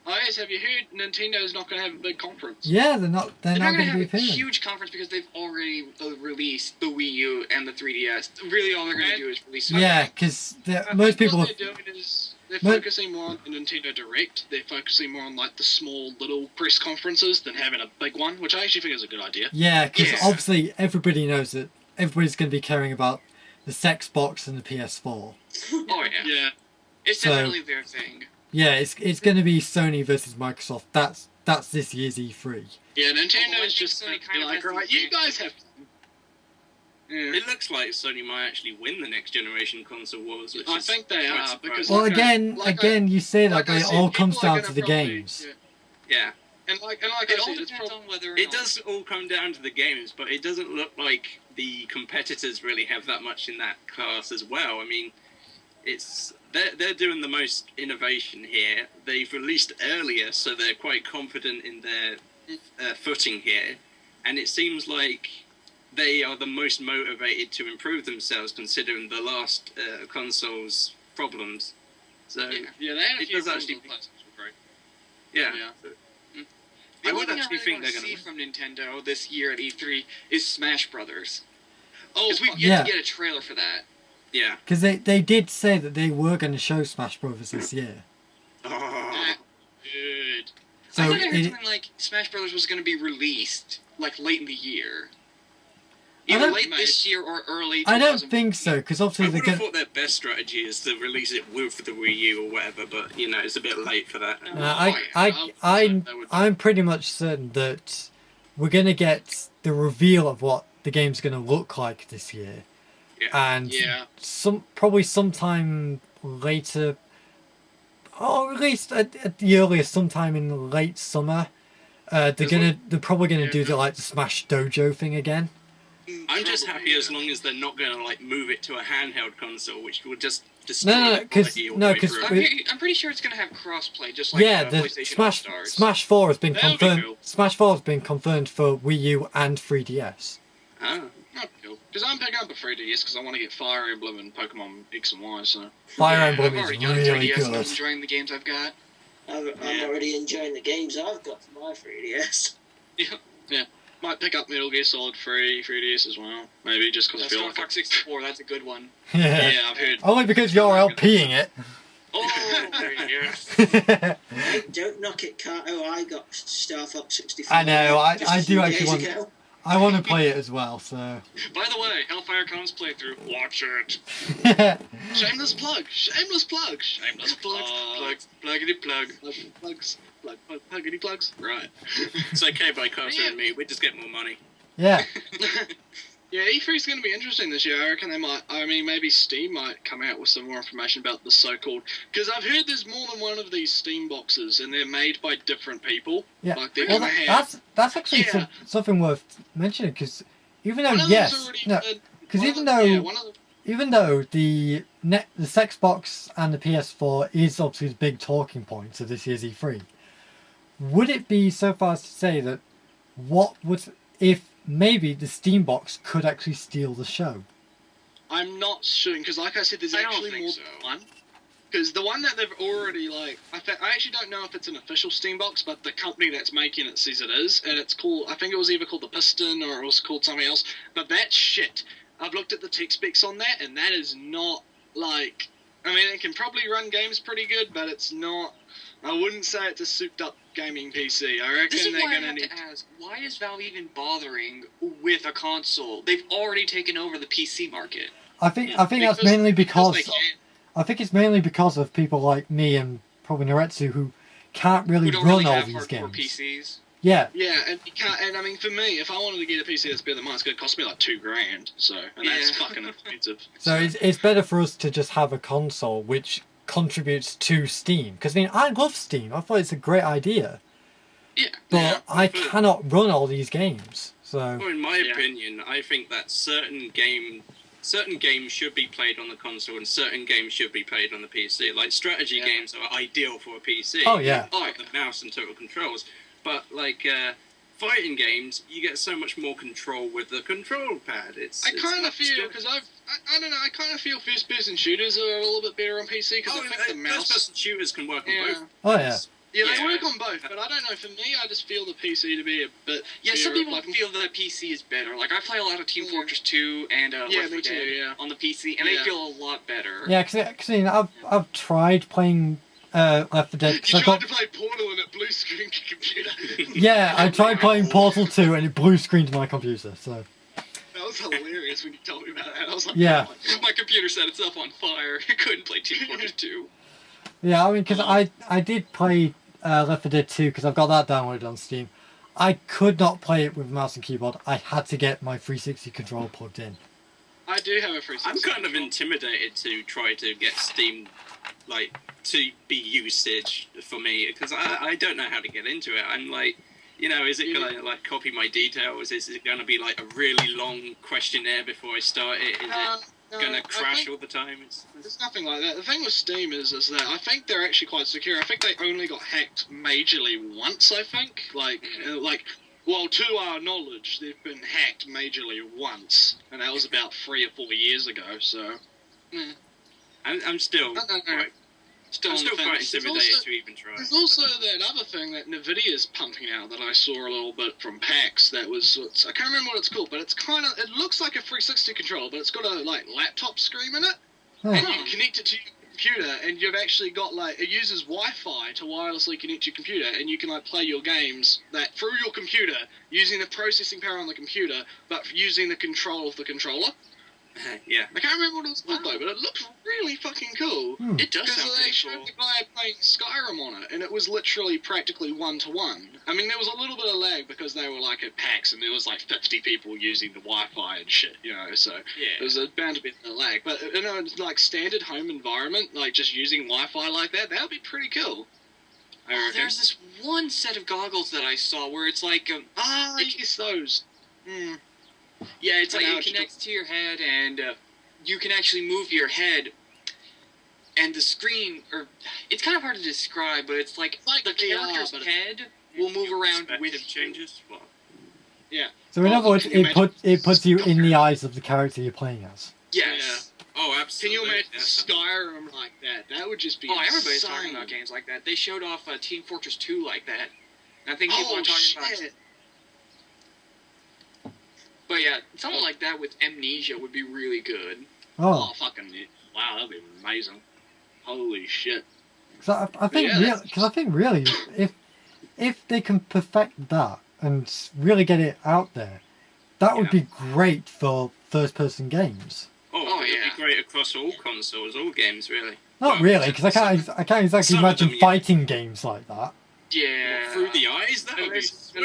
B: Oh, yes, have you heard Nintendo's not going to have a big conference?
A: yeah, they're not
C: They're not
A: going to be
C: have a
A: appearing.
C: huge conference because they've already released the Wii U and the 3DS. Really, all they're going to do is release.
A: Yeah, because
B: I
A: most
B: think
A: people.
B: what they're doing is they're focusing more on the Nintendo Direct. They're focusing more on like the small little press conferences than having a big one, which I actually think is a good idea.
A: Yeah, because
C: Yeah.
A: obviously everybody knows that everybody's going to be caring about the Xbox and the PS4.
C: Oh yeah,
B: Yeah.
C: it's
A: So-
C: definitely their thing.
A: Yeah, it's going to be Sony versus Microsoft. That's this year's E3.
B: Yeah,
C: Although I
B: Nintendo's
C: think
B: just
C: Sony
B: gonna
C: kind
B: be
C: of
B: like,
C: has the
B: right, you
C: advantage.
B: guys have fun. Yeah.
D: It looks like Sony might actually win the next generation console wars, which
B: I
D: is
B: think they
D: quite
B: are,
D: surprising.
B: because-
A: Well,
B: Like
A: again, you say that,
B: like
A: but
B: I
A: it
B: said,
A: all
B: people
A: comes
B: are
A: down
B: gonna
A: to the
B: probably-
A: games.
B: yeah.
D: Yeah,
B: And like
C: It
B: I
C: all
B: said, it's
C: depends
B: probably
C: on whether or
D: it
C: not.
D: does all come down to the games, but it doesn't look like the competitors really have that much in that class as well. I mean, they're doing the most innovation here. They've released earlier, so they're quite confident in their footing here, and it seems like they are the most motivated to improve themselves, considering the last console's problems. So
B: yeah, they had a
D: It
B: few
D: does actually-
B: consoles were great.
D: yeah.
B: Yeah.
C: The
D: I
C: only
D: would
C: thing I
D: actually
C: really
D: think
C: want
D: they're
C: to see
D: gonna
C: from Nintendo this year at E3 is Smash Brothers.
B: Oh,
C: Because we've
B: fuck.
C: yet
A: Yeah.
C: to get a trailer for that.
D: Yeah.
A: Because they did say that they were going to show Smash Brothers this year.
D: Oh.
B: Good.
A: So
C: I thought I heard
A: it,
C: something like Smash Brothers was going to be released like late in the year.
A: I
C: Either
A: don't-
C: late this year or early.
A: I don't
C: 2014.
A: think so, because
D: I
A: obviously
D: would
A: they're
D: have
A: going.
D: thought their best strategy is to release it with the Wii U or whatever, but you know it's a bit late for that.
A: I'm pretty much certain that we're going to get the reveal of what the game's going to look like this year, and
B: Yeah.
A: probably sometime later, or at least at the earliest, sometime in late summer. They're probably gonna do the Smash Dojo thing again.
D: I'm just
C: Probably,
D: happy as
C: yeah.
D: long as they're not going to like move it to a handheld console, which will just destroy
A: No,
D: the
A: 'cause-
D: quality all
A: no,
D: the way
A: 'cause
D: through.
C: I'm pretty sure it's going to have crossplay, just like
A: Yeah, the
C: PlayStation All-Stars.
A: Smash 4 has been
B: That'll be
A: confirmed.
B: cool.
A: Smash 4 has been confirmed for Wii U and 3DS.
D: Ah.
B: Not cool. Because I'm picking up a 3DS because I want to get Fire Emblem and Pokemon X and Y, so...
A: Fire
C: Yeah,
A: Emblem
C: I've
A: is
C: already got a
A: really
C: 3DS and I'm
A: good.
C: enjoying the games I've got.
E: I'm
B: Yeah.
E: already enjoying the games I've got for my 3DS.
B: Might pick up Metal Gear Solid 3DS as well. Maybe just because I feel
C: Star
B: like
C: Fox 64, that's a good one.
B: Yeah, I've heard.
A: Only because you're LPing it.
C: Oh, yes.
E: Hey, don't knock it, Karto. I got Star Fox 64.
A: I know,
E: just
A: I
E: a few
A: do actually
E: days
A: want.
E: ago.
A: I want to play it as well, so.
C: By the way, Hellfire Comes playthrough. Watch it.
B: Shameless plug! Shameless plug! Shameless plug!
C: Pluggity plug.
B: Plugs. Pluggity plugs. Right.
D: It's okay by Carter
B: Yeah.
D: and me. We just get more money.
A: Yeah.
B: Yeah, E3's going to be interesting this year. I reckon they might. I mean, maybe Steam might come out with some more information about the so-called. Because I've heard there's more than one of these Steam boxes, and they're made by different people.
A: Yeah.
B: Like they're
A: Well,
B: going to have.
A: that's actually
B: Yeah.
A: something worth mentioning, because even though
B: One of them's
A: yes,
B: already
A: no,
B: been-
A: because
B: one
A: even
B: of them-
A: though
B: yeah, one of them-
A: even though the Xbox and the PS4 is obviously the big talking points of this year's E3, would it be so far as to say that what would if maybe the Steam box could actually steal the show?
B: I'm not sure, because like I said, there's
C: I don't
B: actually
C: think
B: more
C: so.
B: than one. Because the one that they've already, like... I actually don't know if it's an official Steam box, but the company that's making it says it is, and it's called... I think it was either called the Piston, or it was called something else, but that's shit. I've looked at the tech specs on that, and that is not, like... I mean, it can probably run games pretty good, but it's not... I wouldn't say it's a souped-up gaming PC. I reckon
C: This is
B: they're
C: why I
B: going
C: have
B: to need...
C: to ask, why is Valve even bothering with a console? They've already taken over the PC market.
A: I think that's
B: Because-
A: mainly because
B: they can.
A: I think it's mainly because of people like me and probably Nretsew who can't really
C: Who don't
A: run
C: really
A: all
C: have
A: these
C: hardcore
A: games.
C: PCs.
A: Yeah.
B: Yeah, and you can't. And I mean, for me, if I wanted to get a PC that's better than mine, it's going to cost me like $2,000. So, and that's
C: Yeah.
B: fucking expensive.
A: So it's better for us to just have a console which contributes to Steam. Because I mean, I love Steam. I thought it's a great idea,
C: Yeah.
A: but
D: Yeah,
A: I
D: but-
A: cannot run all these games. So
D: Well, in my
B: Yeah.
D: opinion, I think that certain games should be played on the console and certain games should be played on the PC. Like strategy
B: Yeah.
D: games are ideal for a PC.
A: Oh, yeah.
D: Like the mouse and total controls. But like fighting games, you get so much more control with the control pad.
B: I kind of feel, because I don't know, I kind of feel first-person shooters are a little bit better on PC, because I think the mouse...
D: First-person shooters can work on both.
A: Oh, yeah.
B: Yeah, they work on both, but I don't know, for me, I just feel the PC to be a bit...
C: Yeah, some
B: better,
C: people feel that PC is better. Like, I play a lot of Team Fortress 2 and Left 4 Dead on the PC, and they feel a lot better.
A: Yeah, because you know, I've tried playing Left 4 Dead.
B: You tried to play Portal and it blue screened your computer.
A: Yeah, I tried playing Portal 2 and it blue screened my computer, so...
B: That was hilarious when you told me about that. I was like,
A: yeah.
B: Oh my,
C: my computer set itself on fire. It couldn't play Team Fortress 2.
A: Yeah, I mean, because I did play Left 4 Dead 2 because I've got that downloaded on Steam. I could not play it with mouse and keyboard. I had to get my 360 controller plugged in.
B: I do have a 360.
D: I'm kind of intimidated to try to get Steam, like, to be usage for me, because I don't know how to get into it. I'm like, you know, is it going to, like, copy my details? Is it going to be, like, a really long questionnaire before I start it? Is it going to crash all the time?
B: There's nothing like that. The thing with Steam is that I think they're actually quite secure. I think they only got hacked majorly once, I think. Well, to our knowledge, they've been hacked majorly once, and that was about 3 or 4 years ago, so...
D: I'm still...
B: Still
D: I'm still quite intimidated to even try.
B: There's also that other thing that Nvidia's pumping out that I saw a little bit from PAX that was... I can't remember what it's called, but it's kind of... It looks like a 360 controller, but it's got a, like, laptop screen in it.
A: Huh.
B: And you connect it to your computer, and you've actually got, like... It uses Wi-Fi to wirelessly connect to your computer, and you can, like, play your games that through your computer, using the processing power on the computer, but using the control of the controller.
D: Yeah.
B: I can't remember what it was called though, but it looks really fucking cool.
C: It does sound
B: Because they
C: pretty
B: showed
C: cool.
B: the guy playing Skyrim on it, and it was literally practically 1-to-1. I mean, there was a little bit of lag because they were like at PAX, and there was like 50 people using the Wi-Fi and shit, you know, so there was bound to be a lag. But, you know, it's like standard home environment, like just using Wi-Fi like that would be pretty cool.
C: There's this one set of goggles that I saw where it's like...
B: yes, those.
C: Yeah, it's like
B: I know
C: it
B: what you're
C: connects to your head, and you can actually move your head, and the screen, or it's kind of hard to describe, but it's like the
B: VR,
C: character's
B: but
C: head will move around with
D: changes. Well,
B: yeah.
A: So in other words,
B: can you
A: it puts you in the eyes of the character you're playing as.
C: Yes.
D: Oh,
B: Can
D: absolutely.
B: you imagine Skyrim like that? That would just be
C: Everybody's
B: insane.
C: talking about games like that. They showed off Team Fortress 2 like that. And I think people are talking about... But yeah, something like that with Amnesia would be really good.
A: Oh,
B: Fucking wow, that'd be amazing. Holy shit.
A: because I think really, if they can perfect that and really get it out there, that would be great for first-person games.
D: It'd be great across all consoles, all games, really.
A: Not really, because I can't exactly
D: Some of
A: imagine
D: them,
A: fighting games like that.
C: Yeah.
D: Through the eyes, that would be sweet.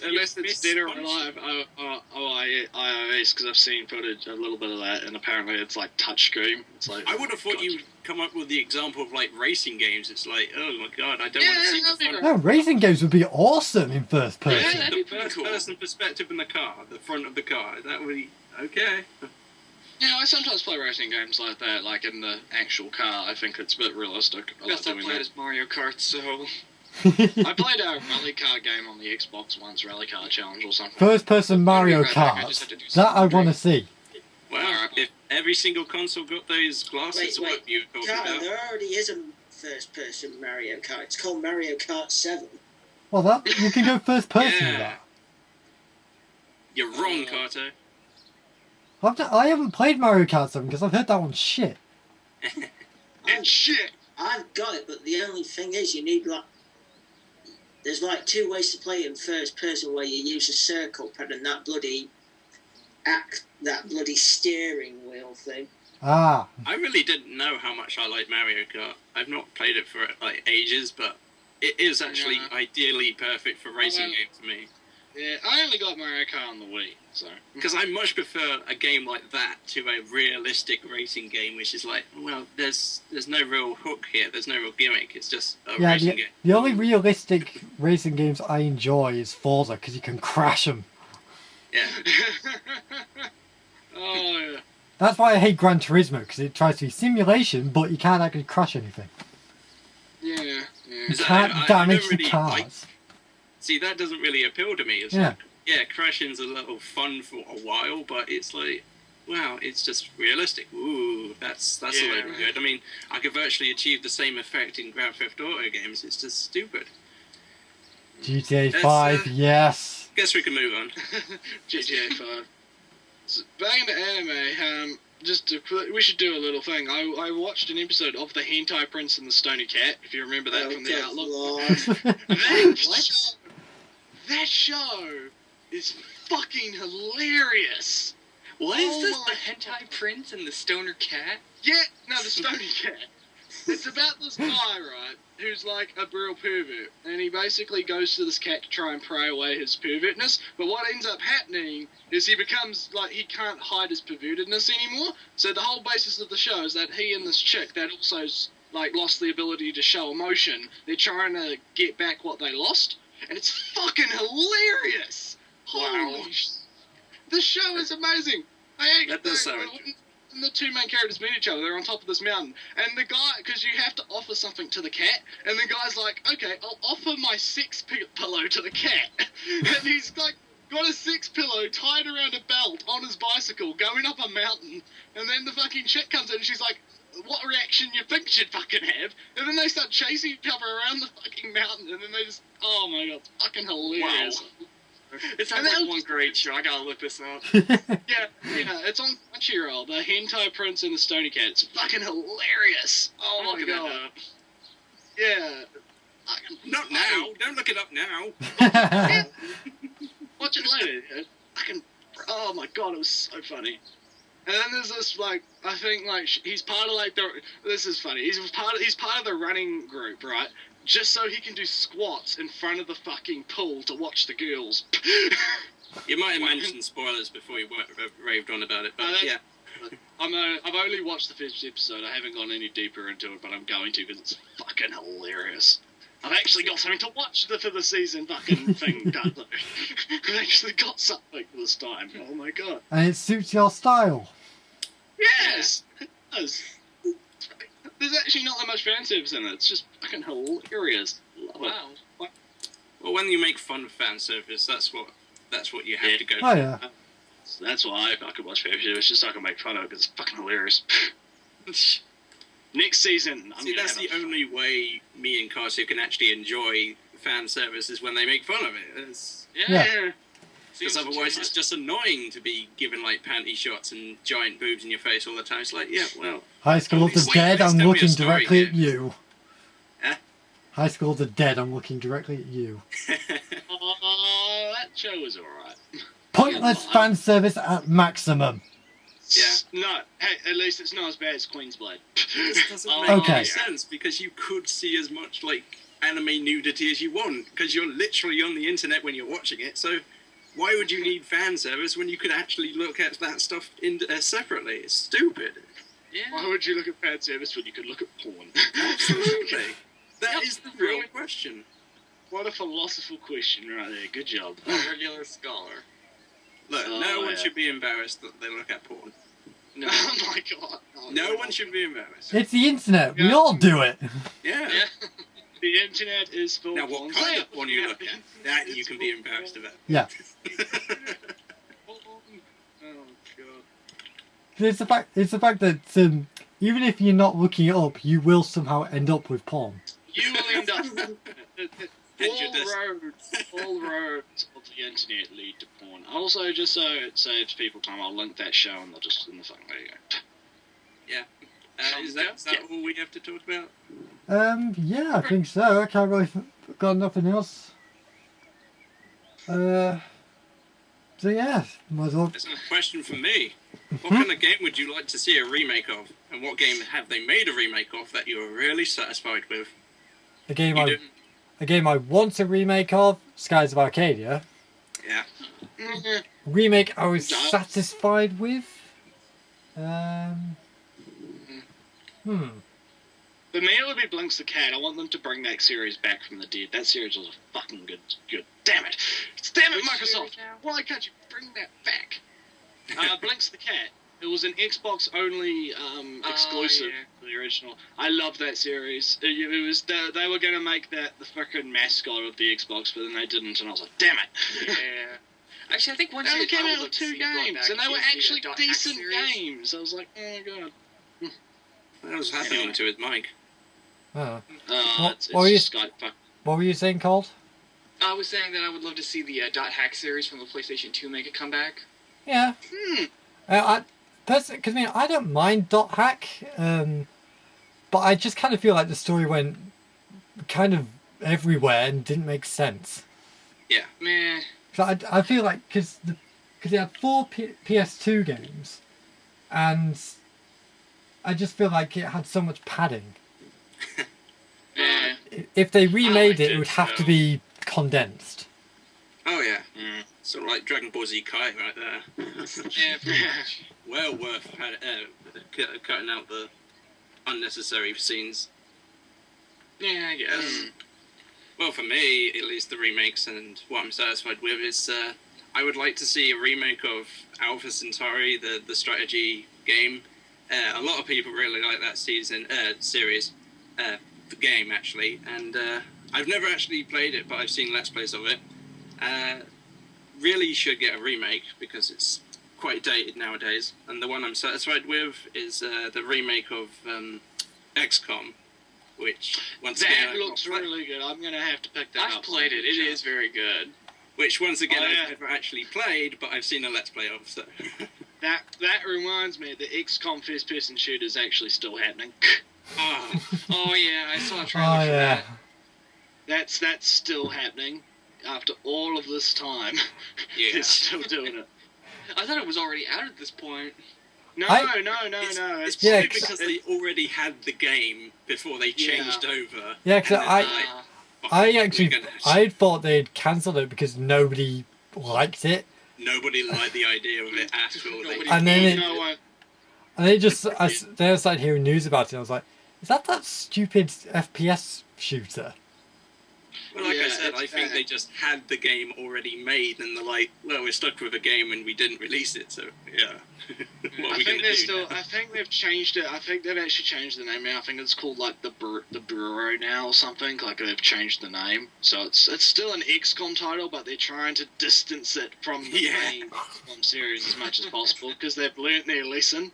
B: Unless it's dead or alive iOS, because I've seen footage, a little bit of that, and apparently it's like touchscreen. It's like
D: I would have thought you'd come up with the example of like racing games. It's like, oh my god, I don't want to see
B: that'd
D: the
B: be
D: front.
A: No, racing games would be awesome in first
D: Yeah,
A: person.
C: that'd be
D: the
C: pretty
D: first
C: cool.
D: person perspective in the car, the front of the car. That would be okay.
B: Yeah, I sometimes play racing games like that, like in the actual car. I think it's a bit realistic. I like
C: Best I
B: doing
C: played
B: that.
C: is Mario Kart, so...
B: I played a rally car game on the Xbox once, Rally Car Challenge or something.
A: First person Mario
C: Right back, I just
A: Kart.
C: had to do
A: That I
C: something.
A: want to see.
D: Well, if every single console got those glasses,
E: Wait,
D: what you were talking
E: Carl,
D: about?
E: there already is a first-person Mario Kart. It's called Mario Kart 7.
A: Well, that you can go first person with
D: Yeah.
A: that.
D: You're wrong, Karto.
A: I haven't played Mario Kart 7 because I've heard that one's shit.
B: And shit!
E: I've got it, but the only thing is you need there's like 2 ways to play in first person where you use a circle pad and that bloody steering wheel thing.
A: Ah,
D: I really didn't know how much I like Mario Kart. I've not played it for like ages, but it is actually ideally perfect for racing games for me.
B: Yeah, I only got Mario Kart on the Wii, so...
D: Because I much prefer a game like that to a realistic racing game, which is like, well, there's no real hook here, there's no real gimmick, it's just a
A: yeah.
D: racing game.
A: The only realistic racing games I enjoy is Forza because you can crash them.
D: Yeah.
B: Oh, yeah.
A: That's why I hate Gran Turismo because it tries to be simulation, but you can't actually crash anything.
B: Yeah,
A: You
D: Is that-
A: can't
D: I
A: damage
D: don't
A: the
D: really
A: cars.
D: like See, that doesn't really appeal to me. It's
A: Yeah.
D: like, yeah, crashing's a little fun for a while, but it's like, wow, it's just realistic. Ooh, that's a little good. I mean, I could virtually achieve the same effect in Grand Theft Auto games. It's just stupid.
A: GTA
D: That's,
A: 5, yes.
D: Guess we can move on.
B: GTA 5. So, back into anime, we should do a little thing. I watched an episode of The Hentai Prince and the Stony Cat, if you remember that from the Outlook. That show is fucking hilarious.
C: What is this?
B: my
C: The hentai prince and the stoner cat?
B: Yeah, no, the Stony Cat. It's about this guy, right, who's like a real pervert, and he basically goes to this cat to try and pray away his pervertness, but what ends up happening is he becomes, like, he can't hide his pervertedness anymore, so the whole basis of the show is that he and this chick that also's, like, lost the ability to show emotion, they're trying to get back what they lost, and it's fucking hilarious! Holy shit. The show is amazing!
D: That does sound interesting.
B: And the two main characters meet each other. They're on top of this mountain, and the guy, because you have to offer something to the cat, and the guy's like, "Okay, I'll offer my sex pillow to the cat," and he's like got a sex pillow tied around a belt on his bicycle, going up a mountain, and then the fucking chick comes in, and she's like, "What reaction you think she'd fucking have?" And then they start chasing each other around the fucking mountain, and then they just, oh my god, it's fucking hilarious.
C: Wow. It sounds like one great show. I gotta look this up.
B: Yeah, it's on Crunchyroll. The Hentai Prince and the Stony Cat. It's fucking hilarious. Oh my god. Yeah.
D: Not now. Don't look it up now.
B: Watch it later. Fucking. Oh my god, it was so funny. And then there's this, like, I think, like, he's part of, like, this is funny. He's part of the running group, right? Just so he can do squats in front of the fucking pool to watch the girls.
D: You might have mentioned spoilers before you raved on about it, but yeah.
B: I've only watched the first episode. I haven't gone any deeper into it, but I'm going to because it's fucking hilarious. I've actually got something to watch for the season fucking thing done. I've actually got something this time. Oh my god.
A: And it suits your style.
B: Yes! It does. There's actually not that much fan service in it. It's just fucking hilarious. Love it.
D: Well, when you make fun of fan service, that's what you have to go
A: Oh,
D: for.
A: yeah.
B: That's why I could watch fan service, just so I can make fun of it, because it's fucking hilarious. Next season,
D: See, that's the only way me and Karto can actually enjoy fan service is when they make fun of it.
A: Yeah.
D: Because otherwise it's just annoying to be given, like, panty shots and giant boobs in your face all the time. It's like, yeah, well...
A: High School of the
D: Wait,
A: Dead,
D: please
A: I'm
D: tell me a
A: looking
D: story
A: directly
D: here.
A: at you.
D: Huh?
A: High School of the Dead, I'm looking directly at you.
B: Oh, that show was alright.
A: Pointless fan service at maximum.
D: Yeah.
B: No, hey, at least it's not as bad as Queen's Blade.
D: This doesn't make
A: Okay.
D: any sense, because you could see as much, like, anime nudity as you want, because you're literally on the internet when you're watching it, so... Why would you need fan service when you could actually look at that stuff separately? It's stupid.
C: Yeah.
B: Why would you look at fan service when you could look at porn?
D: Absolutely. That
C: Yep.
D: is the real question.
B: What a philosophical question right there. Good job.
C: A regular scholar.
D: Look,
B: Oh,
D: no one
B: yeah.
D: should be embarrassed that they look at porn.
C: No.
B: Oh my god. Oh,
D: No one should be embarrassed.
A: It's the internet, we
B: Yeah.
A: all do it.
D: Yeah.
B: Yeah. The internet is full
D: Now,
B: of
D: what
B: porn.
D: kind of porn you look at? That you
B: It's
D: can be
B: full
D: embarrassed
B: of
D: about.
A: Yeah.
B: porn. Oh god.
A: It's the fact that even if you're not looking it up, you will somehow end up with porn.
B: You will end up.
D: And
B: all roads of the internet lead to porn. Also, just so it saves people time, I'll link that show and they'll just in the phone. There you go.
D: Is that all we have to talk about?
A: Yeah, I think so. I can't really got nothing else. So yeah, might as well.
D: There's a question from me. What kind of game would you like to see a remake of? And what game have they made a remake of that you're really satisfied with?
A: A game
D: You
A: I want a remake of, Skies of Arcadia.
D: Yeah.
A: Remake I was satisfied with.
B: For me, it would be Blinks the Cat. I want them to bring that series back from the dead. That series was a fucking good. Damn it! Damn it,
C: Which
B: Microsoft!
C: series now?
B: Why can't you bring that back? Blinks the Cat. It was an Xbox only exclusive.
C: yeah.
B: The original. I love that series. It was they were gonna make that the frickin' mascot of the Xbox, but then they didn't, and I was like, damn it.
C: Yeah. Actually, I think once
B: They only
C: I
B: came
C: would
B: out
C: love
B: with
C: to
B: 2
C: see brought
B: games,
C: back
B: and they were
C: is the,
B: actually
C: Dot Hack
B: decent
C: series.
B: games. I was like, oh my god.
D: I was happening to it, Mike.
A: Oh.
B: It's
A: what were you-
B: just Skype.
A: What were you saying, Cold?
C: I was saying that I would love to see the Dot Hack series from the PlayStation 2 make a comeback.
A: Yeah. Because I don't mind Dot Hack, but I just kind of feel like the story went kind of everywhere and didn't make sense.
D: Yeah.
C: Meh.
A: So I feel like because they had 4 PS2 games, and I just feel like it had so much padding.
C: Eh.
A: If they remade
C: liked
A: it,
C: it,
A: it would have to
C: so-
A: be condensed.
D: Oh yeah. Sort of like Dragon Ball Z Kai right there.
C: Yeah, pretty much.
D: Well worth cutting out the unnecessary scenes.
C: Yeah, I guess.
D: Well, for me, at least the remakes, and what I'm satisfied with is I would like to see a remake of Alpha Centauri, the strategy game. A lot of people really like that series, the game actually, and I've never actually played it, but I've seen Let's Plays of it. Really should get a remake because it's quite dated nowadays. And the one I'm satisfied with is the remake of XCOM, which once again
B: That looks really good. I'm gonna have to pick that up.
C: I've played it. It is very good.
D: Which once again
B: Oh, yeah.
D: I've never actually played, but I've seen a Let's Play of. So
B: That reminds me, the XCOM first-person shooter is actually still happening.
D: oh,
C: Oh yeah, I saw a trailer
A: Oh
C: for
A: yeah.
C: that.
B: That's still happening after all of this time.
D: yeah.
B: It's still doing it.
C: I thought it was already out at this point.
B: No.
D: It's
A: Yeah,
D: probably because they already had the game before they changed over.
A: Yeah, because
D: And then,
A: I thought they'd cancelled it because nobody liked it,
D: nobody liked the idea of it at all.
C: Nobody-
A: and then
B: No one.
A: then I started hearing news about it. And I was like, is that stupid FPS shooter?
D: Well, like I
B: Yeah,
D: said,
B: it's
D: I think they just had the game already made, and they're like, well, we're stuck with a game and we didn't release it, so yeah. What are
B: I
D: we
B: think
D: going
B: they're
D: to do
B: still.
D: now?
B: I think they've changed it. I think they've actually changed the name now. I think it's called like the Bureau now or something. Like they've changed the name, so it's still an XCOM title, but they're trying to distance it from the
D: Yeah.
B: main XCOM series as much as possible because they've learnt their lesson.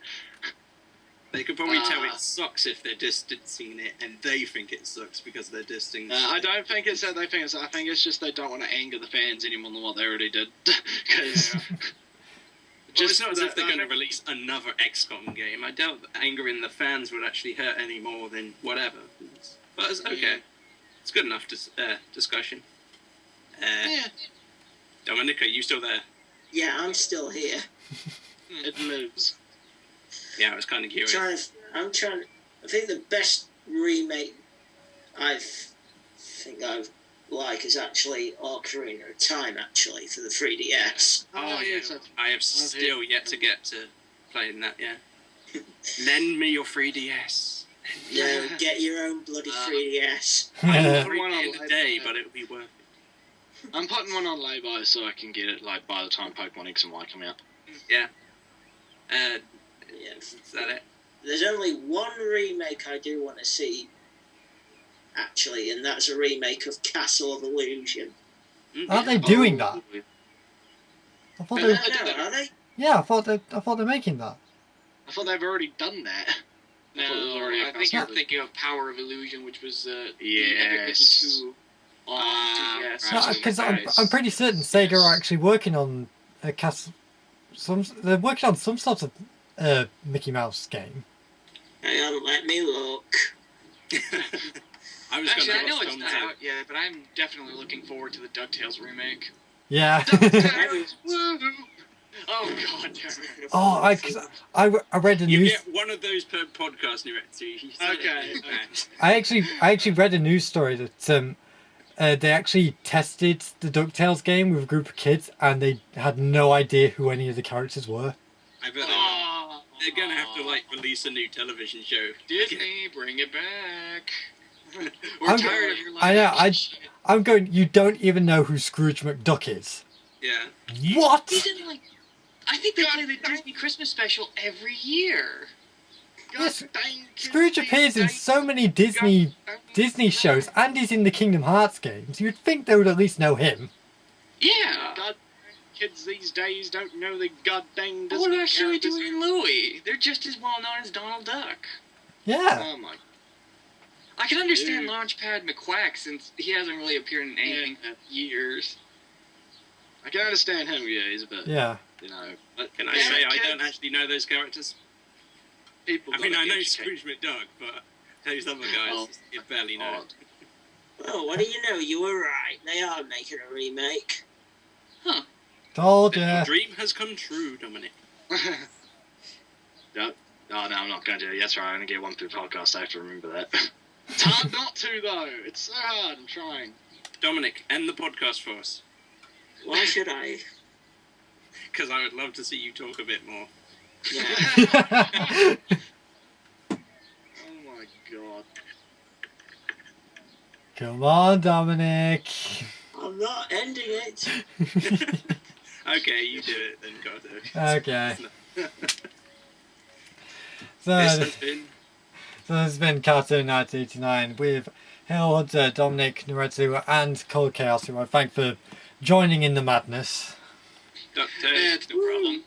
D: They could probably tell it sucks if they're distancing it, and they think it sucks because they're distancing
B: I don't think it's that they think it's. I think it's just they don't want to anger the fans any more than what they already did. Because
D: Well, it's not as if they're going to release another XCOM game. I doubt that angering the fans would actually hurt any more than whatever. But it's okay. It's good enough discussion.
B: Yeah,
D: Dominic, are you still there?
E: Yeah, I'm still here.
B: it moves.
D: Yeah, I was kind of curious.
E: I think the best remake I like is actually Ocarina of Time, actually, for the 3DS.
D: Oh, yeah.
B: yes,
D: I have still yet to get to playing that, yeah. Lend me your 3DS.
E: No, get your own bloody 3DS.
D: I'm
B: put one
D: at
B: on
D: the end of the
B: live
D: day,
B: play.
D: but it would be worth it.
B: I'm putting one on lay-by so I can get it like by the time Pokemon X and Y come out.
D: Yeah.
E: Yeah.
D: Is that it?
E: There's only one remake I do want to see, actually, and that's a remake of Castle of Illusion.
A: Aren't they doing that? I thought
E: I
A: they,
E: don't know, are they?
A: yeah, I thought they're making that.
B: I thought they've already done that.
C: No,
B: I thought it was already
C: I think you're
B: announced.
C: thinking of Power of Illusion, which was the
B: Yes.
C: Epic 2 on DS.
B: right.
A: Because I'm pretty certain Sega are actually working on a they're working on some sort of Mickey Mouse game.
E: Hang on, let me look.
D: I was
C: Actually, I
D: going
C: know
D: to
C: it's not out yet, but I'm definitely looking forward to the DuckTales remake.
A: Yeah.
C: Oh god damn it.
A: Oh, I read a
D: You
A: news.
D: get one of those per podcast, Nretsew.
B: Okay.
A: I actually read a news story that they actually tested the DuckTales game with a group of kids, and they had no idea who any of the characters were.
D: I bet
C: Oh,
D: they're going to have to, like, release a new television show.
C: Disney, bring it back. We're
A: I'm-
C: tired of your live
A: I know,
C: action shit.
A: I'm going. You don't even know who Scrooge McDuck is.
D: Yeah.
A: What?
C: He didn't like I think they
B: God
C: play the
B: dang.
C: Disney Christmas special every year.
B: God
A: Yes,
B: dang,
A: Scrooge
B: kids
A: appears
B: these
A: in
B: days.
A: so many Disney shows, and he's in the Kingdom Hearts games. You'd think they would at least know him.
C: Yeah.
B: God, kids these days don't know the goddamn
C: But what
B: Disney
C: about Huey,
B: characters.
C: Dewey, and Louie? They're just as well known as Donald Duck.
A: Yeah.
B: Oh my.
C: I can understand
B: Dude.
C: Launchpad McQuack since he hasn't really appeared in anything
B: Yeah.
C: for years.
B: I can understand him, yeah, he's a bit,
A: Yeah.
B: you know,
D: But can I
B: Yeah,
D: say I
B: kids.
D: don't actually know those characters?
B: people
D: I mean,
B: gotta
D: I know
B: be educated.
D: Scrooge McDuck, but those other guys,
B: Oh.
D: you barely know.
E: Well, what do you know? You were right. They are making a remake.
A: Told
D: Your
A: ya.
D: dream has come true, Dominic.
B: No, I'm not going to. Yes, right, I'm going to get one through the podcast. I have to remember that. It's hard not to, though. It's so hard. I'm trying.
D: Dominic, end the podcast for us.
E: Why should I?
D: Because I would love to see you talk a bit more.
E: Yeah.
B: Oh my god.
A: Come on, Dominic.
E: I'm not ending it.
D: Okay, you do it then, Karto.
A: Okay.
D: This
A: So,
D: has been...
A: so this has been Karto 1989 with Hill Hunter, Dominic, Nretsew, and ColdChaos, who I thank for joining in the madness.
D: Doctor.
C: Eh, it's no problem.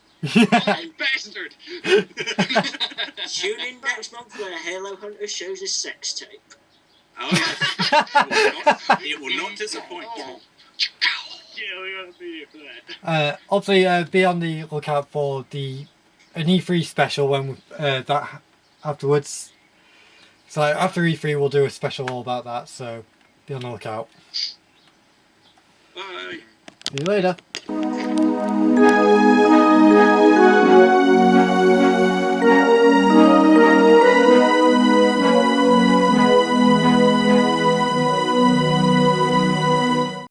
B: You bastard!
E: Tune in next month where Halo Hunter shows a sex tape.
D: Oh, yes. It will not disappoint.
B: Oh. Yeah, we gotta be here for that.
A: Obviously, be on the lookout for an E3 special when that afterwards. So after E3, we'll do a special all about that. So be on the lookout.
D: Bye.
A: See you later.